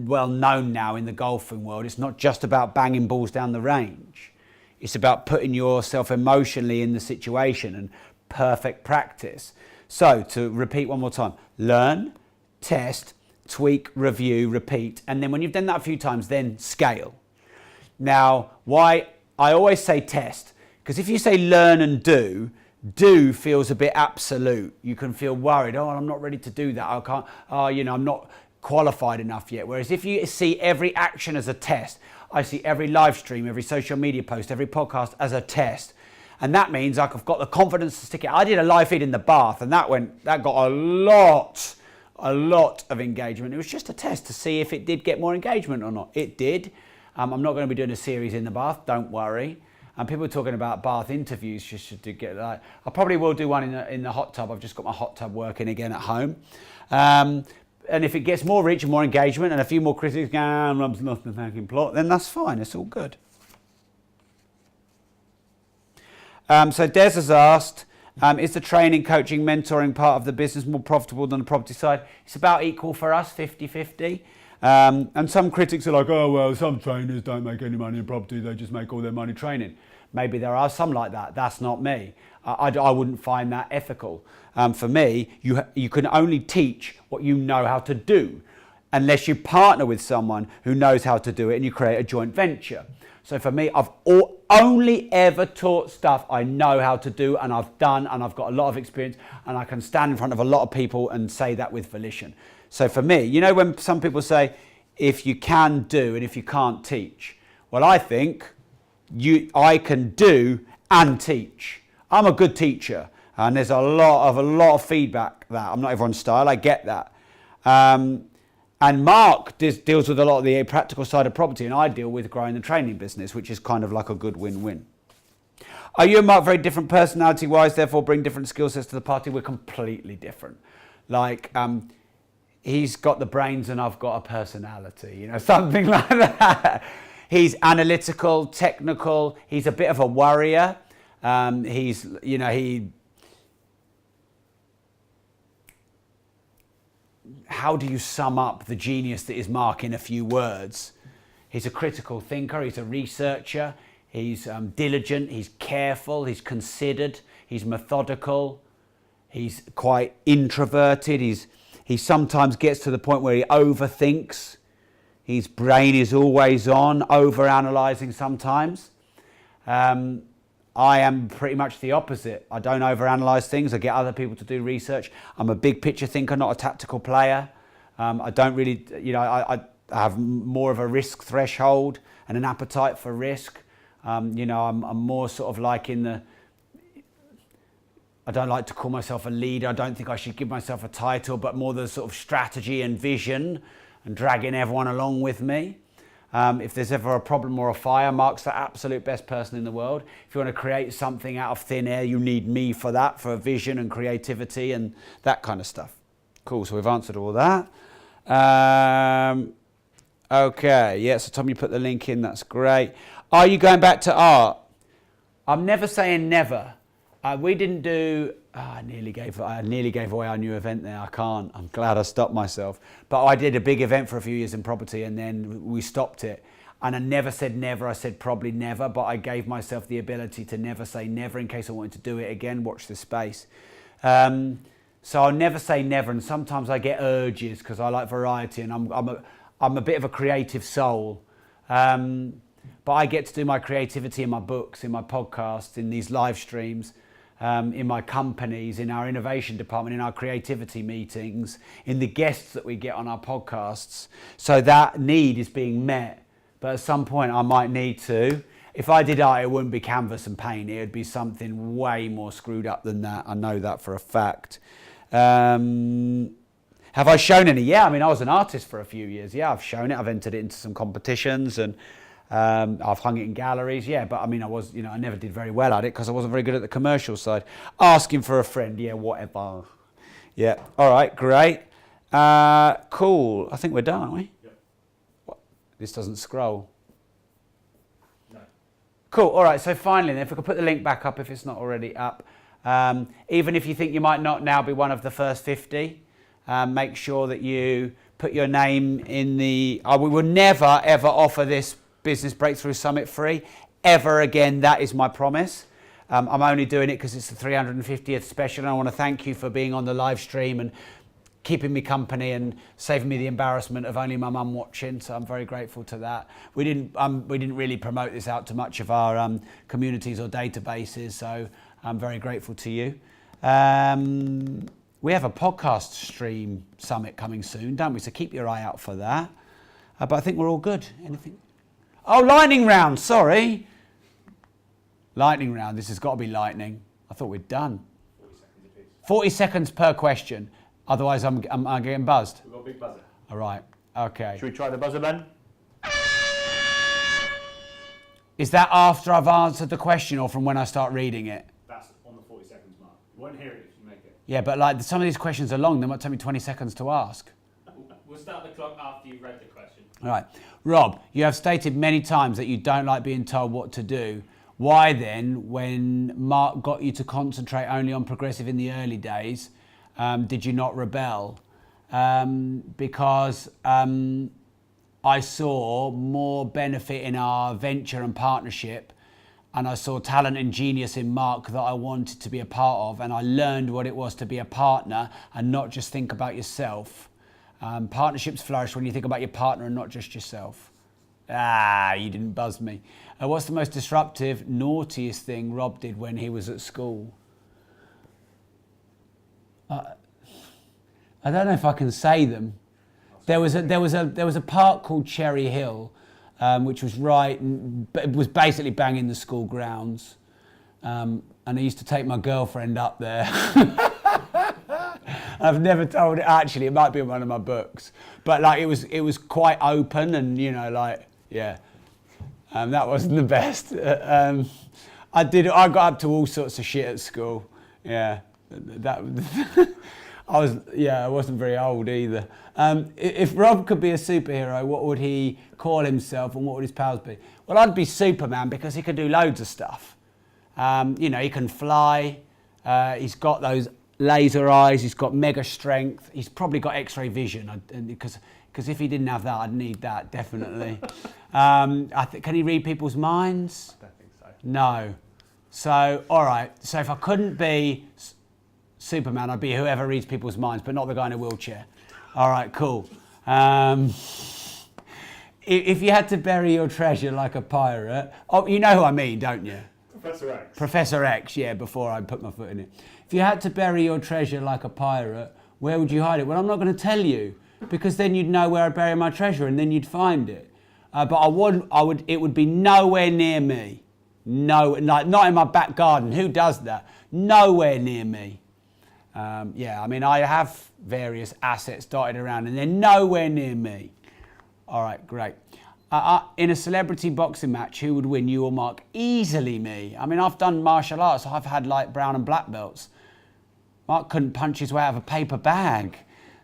well known now in the golfing world. It's not just about banging balls down the range. It's about putting yourself emotionally in the situation and perfect practice. So to repeat one more time, learn, test, tweak, review, repeat. And then when you've done that a few times, then scale. Now, why I always say test, because if you say learn and do feels a bit absolute. You can feel worried. Oh, I'm not ready to do that. I can't, I'm not qualified enough yet. Whereas if you see every action as a test, I see every live stream, every social media post, every podcast as a test. And that means I've got the confidence to stick it. I did a live feed in the bath, and that got a lot of engagement. It was just a test to see if it did get more engagement or not. It did. I'm not going to be doing a series in the bath, don't worry. And people are talking about bath interviews, just to get that. I probably will do one in the hot tub. I've just got my hot tub working again at home. And if it gets more reach and more engagement and a few more critics going, Rob's lost the fucking plot, then that's fine. It's all good. So Des has asked, is the training, coaching, mentoring part of the business more profitable than the property side? It's about equal for us, 50-50. And some critics are like, oh, well, some trainers don't make any money in property. They just make all their money training. Maybe there are some like that. That's not me. I wouldn't find that ethical. For me, you can only teach what you know how to do, unless you partner with someone who knows how to do it and you create a joint venture. So for me, I've only ever taught stuff I know how to do and I've done, and I've got a lot of experience, and I can stand in front of a lot of people and say that with volition. So for me, when some people say, if you can do and if you can't teach, well, I think I can do and teach. I'm a good teacher, and there's a lot of feedback that I'm not everyone's style. I get that. And Mark deals with a lot of the practical side of property, and I deal with growing the training business, which is kind of like a good win-win. Are you and Mark very different personality-wise, therefore bring different skill sets to the party? We're completely different. Like, he's got the brains and I've got a personality, something like that. He's analytical, technical. He's a bit of a worrier. How do you sum up the genius that is Mark in a few words? He's a critical thinker. He's a researcher. He's diligent. He's careful. He's considered. He's methodical. He's quite introverted. He sometimes gets to the point where he overthinks. His brain is always on, overanalyzing sometimes. I am pretty much the opposite. I don't overanalyze things. I get other people to do research. I'm a big picture thinker, not a tactical player. I don't really, I have more of a risk threshold and an appetite for risk. I'm more sort of like I don't like to call myself a leader. I don't think I should give myself a title, but more the sort of strategy and vision and dragging everyone along with me. If there's ever a problem or a fire, Mark's the absolute best person in the world. If you want to create something out of thin air, you need me for that, for vision and creativity and that kind of stuff. Cool, so we've answered all that. Okay, yeah, so Tom, you put the link in, that's great. Are you going back to art? I'm never saying never. We didn't do. I nearly gave away our new event there. I can't. I'm glad I stopped myself. But I did a big event for a few years in property, and then we stopped it. And I never said never. I said probably never. But I gave myself the ability to never say never in case I wanted to do it again. Watch this space. So I'll never say never. And sometimes I get urges because I like variety, and I'm a bit of a creative soul. But I get to do my creativity in my books, in my podcasts, in these live streams, in my companies, in our innovation department, in our creativity meetings, in the guests that we get on our podcasts. So that need is being met. But at some point I might need to. If I did art, it wouldn't be canvas and paint. It would be something way more screwed up than that. I know that for a fact. Have I shown any? Yeah, I mean, I was an artist for a few years. Yeah, I've shown it. I've entered it into some competitions, and I've hung it in galleries. Yeah, but I mean, I never did very well at it because I wasn't very good at the commercial side. Asking for a friend. Yeah, whatever. Yeah. All right. Great. Cool. I think we're done, aren't we? Yep. What? This doesn't scroll. No. Cool. All right. So finally, then, if we could put the link back up if it's not already up. Even if you think you might not now be one of the first 50, make sure that you put your name in the... we will never, ever offer this Business Breakthrough Summit free. Ever again, that is my promise. I'm only doing it because it's the 350th special, and I want to thank you for being on the live stream and keeping me company and saving me the embarrassment of only my mum watching, so I'm very grateful to that. We didn't really promote this out to much of our communities or databases, so I'm very grateful to you. We have a podcast stream summit coming soon, don't we? So keep your eye out for that. But I think we're all good. Anything? Oh, lightning round, sorry. Lightning round, this has got to be lightning. I thought we'd done. 40 seconds apiece. 40 seconds per question. Otherwise, I'm getting buzzed. We've got a big buzzer. All right, okay. Should we try the buzzer, Ben? Is that after I've answered the question or from when I start reading it? That's on the 40 seconds mark. You won't hear it if you make it. Yeah, but like some of these questions are long. They might take me 20 seconds to ask. We'll start the clock after you've read the question. All right. Rob, you have stated many times that you don't like being told what to do. Why then, when Mark got you to concentrate only on progressive in the early days, did you not rebel? Because I saw more benefit in our venture and partnership, and I saw talent and genius in Mark that I wanted to be a part of, and I learned what it was to be a partner and not just think about yourself. Partnerships flourish when you think about your partner and not just yourself. You didn't buzz me. What's the most disruptive, naughtiest thing Rob did when he was at school? I don't know if I can say them. There was a park called Cherry Hill, which was it was basically banging the school grounds, and I used to take my girlfriend up there. I've never told it. Actually, it might be in one of my books, but like it was quite open, and that wasn't the best. I got up to all sorts of shit at school. Yeah, I wasn't very old either. If Rob could be a superhero, what would he call himself and what would his powers be? Well, I'd be Superman because he can do loads of stuff. He can fly. He's got those laser eyes. He's got mega strength. He's probably got X-ray vision because if he didn't have that, I'd need that definitely. Can he read people's minds? I don't think so. No. So, all right. So if I couldn't be Superman, I'd be whoever reads people's minds, but not the guy in a wheelchair. All right, cool. If you had to bury your treasure like a pirate, you know who I mean, don't you? Professor X. Professor X, yeah, before I put my foot in it. If you had to bury your treasure like a pirate, where would you hide it? Well, I'm not going to tell you, because then you'd know where I'd bury my treasure and then you'd find it. But it would be nowhere near me. Not in my back garden. Who does that? Nowhere near me. I have various assets dotted around and they're nowhere near me. All right, great. In a celebrity boxing match, who would win, you or Mark? Easily me. I mean, I've done martial arts. I've had like brown and black belts. Mark couldn't punch his way out of a paper bag.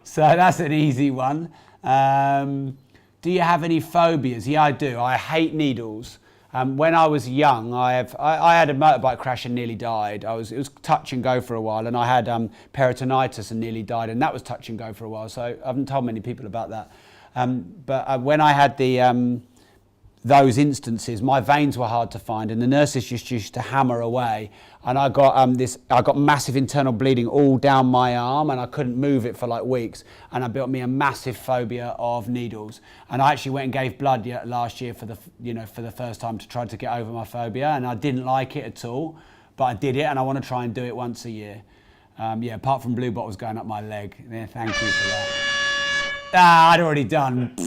So that's an easy one. Do you have any phobias? Yeah, I do. I hate needles. When I was young, I had a motorbike crash and nearly died. It was touch and go for a while, and I had peritonitis and nearly died, and that was touch and go for a while. So I haven't told many people about that. But when I had those instances, my veins were hard to find, and the nurses just used to hammer away, and I got massive internal bleeding all down my arm, and I couldn't move it for like weeks, and I built me a massive phobia of needles. And I actually went and gave blood last year for the first time to try to get over my phobia, and I didn't like it at all, but I did it, and I want to try and do it once a year. Apart from blue bottles going up my leg. Yeah, thank you for that. I'd already done.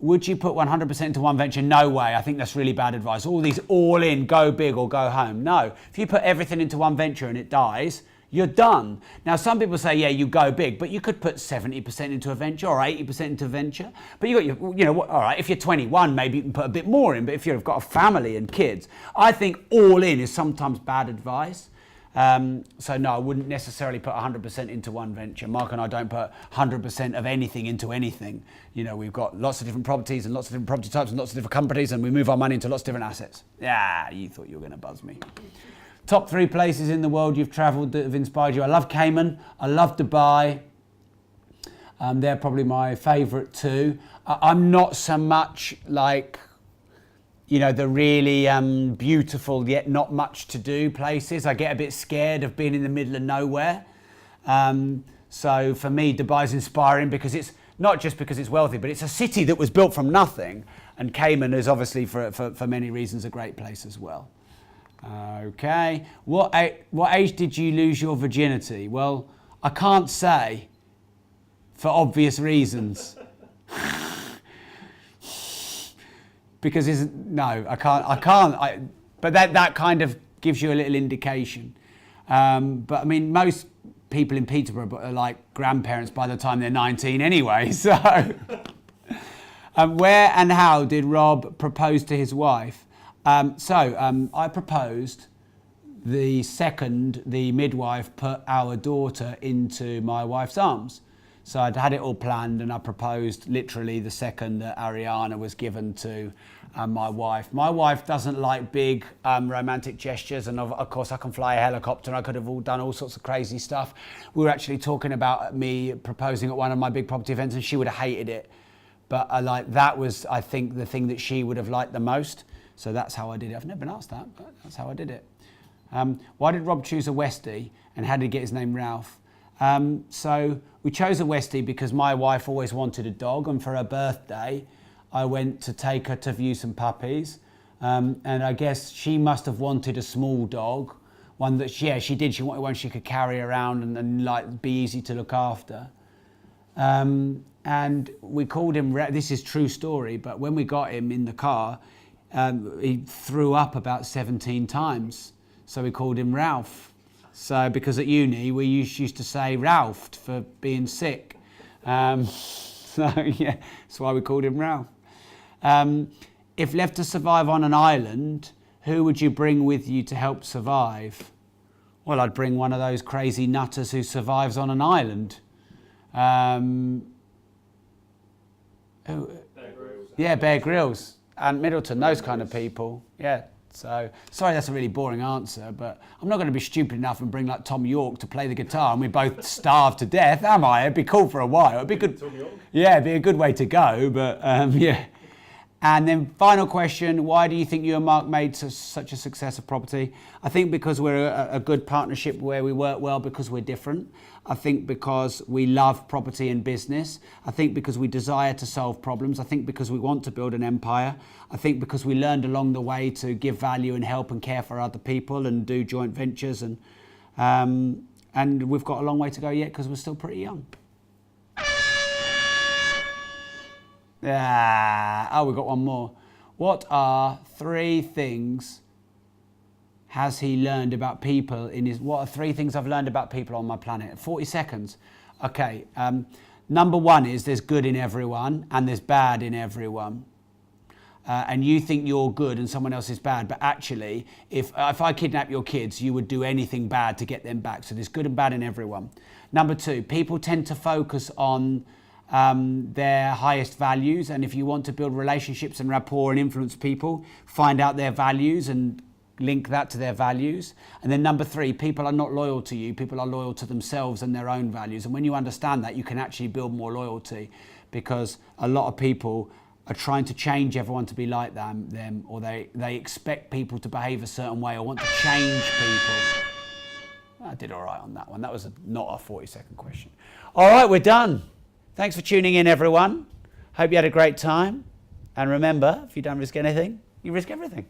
Would you put 100% into one venture? No way. I think that's really bad advice. All these all in, go big or go home. No. If you put everything into one venture and it dies, you're done. Now, some people say, yeah, you go big, but you could put 70% into a venture or 80% into a venture. But all right, if you're 21, maybe you can put a bit more in. But if you've got a family and kids, I think all in is sometimes bad advice. So no, I wouldn't necessarily put 100% into one venture. Mark and I don't put 100% of anything into anything. We've got lots of different properties and lots of different property types and lots of different companies, and we move our money into lots of different assets. Yeah, you thought you were going to buzz me. Top 3 places in the world you've travelled that have inspired you. I love Cayman. I love Dubai. They're probably my favourite 2. I'm not so much like the really beautiful yet not much to do places. I get a bit scared of being in the middle of nowhere. So for me, Dubai's inspiring because it's not just because it's wealthy, but it's a city that was built from nothing. And Cayman is obviously for many reasons a great place as well. Okay. What age did you lose your virginity? Well, I can't say for obvious reasons. Because I can't. But that kind of gives you a little indication. But I mean, most people in Peterborough are like grandparents by the time they're 19 anyway. So, where and how did Rob propose to his wife? I proposed the second the midwife put our daughter into my wife's arms. So I'd had it all planned, and I proposed literally the second that Ariana was given to my wife. My wife doesn't like big romantic gestures, and of course I can fly a helicopter, and I could have done all sorts of crazy stuff. We were actually talking about me proposing at one of my big property events, and she would have hated it. But that was, I think, the thing that she would have liked the most. So that's how I did it. I've never been asked that, but that's how I did it. Why did Rob choose a Westie, and how did he get his name Ralph? So we chose a Westie because my wife always wanted a dog, and for her birthday I went to take her to view some puppies, and I guess she must have wanted a small dog, one that she did. She wanted one she could carry around and be easy to look after. And we called him, this is true story, but when we got him in the car, he threw up about 17 times, so we called him Ralph. So because at uni we used to say Ralph for being sick. So yeah, that's why we called him Ralph. If left to survive on an island, who would you bring with you to help survive? Well, I'd bring one of those crazy nutters who survives on an island. Bear Grylls, Ant Middleton, those kind of people. Yeah. So, sorry that's a really boring answer, but I'm not going to be stupid enough and bring Tom York to play the guitar and we both starve to death, am I? It'd be cool for a while. It'd be good. Yeah, it'd be a good way to go, but yeah. And then final question, why do you think you and Mark made such a success of property? I think because we're a good partnership where we work well because we're different. I think because we love property and business. I think because we desire to solve problems. I think because we want to build an empire. I think because we learned along the way to give value and help and care for other people and do joint ventures. And we've got a long way to go yet because we're still pretty young. We've got one more. What are 3 things has he learned about people what are 3 things I've learned about people on my planet? 40 seconds. Okay. Number 1 is there's good in everyone and there's bad in everyone. And you think you're good and someone else is bad, but actually, if I kidnap your kids, you would do anything bad to get them back. So there's good and bad in everyone. Number 2, people tend to focus on their highest values. And if you want to build relationships and rapport and influence people, find out their values and link that to their values. And then number 3, people are not loyal to you. People are loyal to themselves and their own values. And when you understand that, you can actually build more loyalty, because a lot of people are trying to change everyone to be like them, or they expect people to behave a certain way or want to change people. I did all right on that one. That was not a 40-second question. All right, we're done. Thanks for tuning in, everyone. Hope you had a great time. And remember, if you don't risk anything, you risk everything.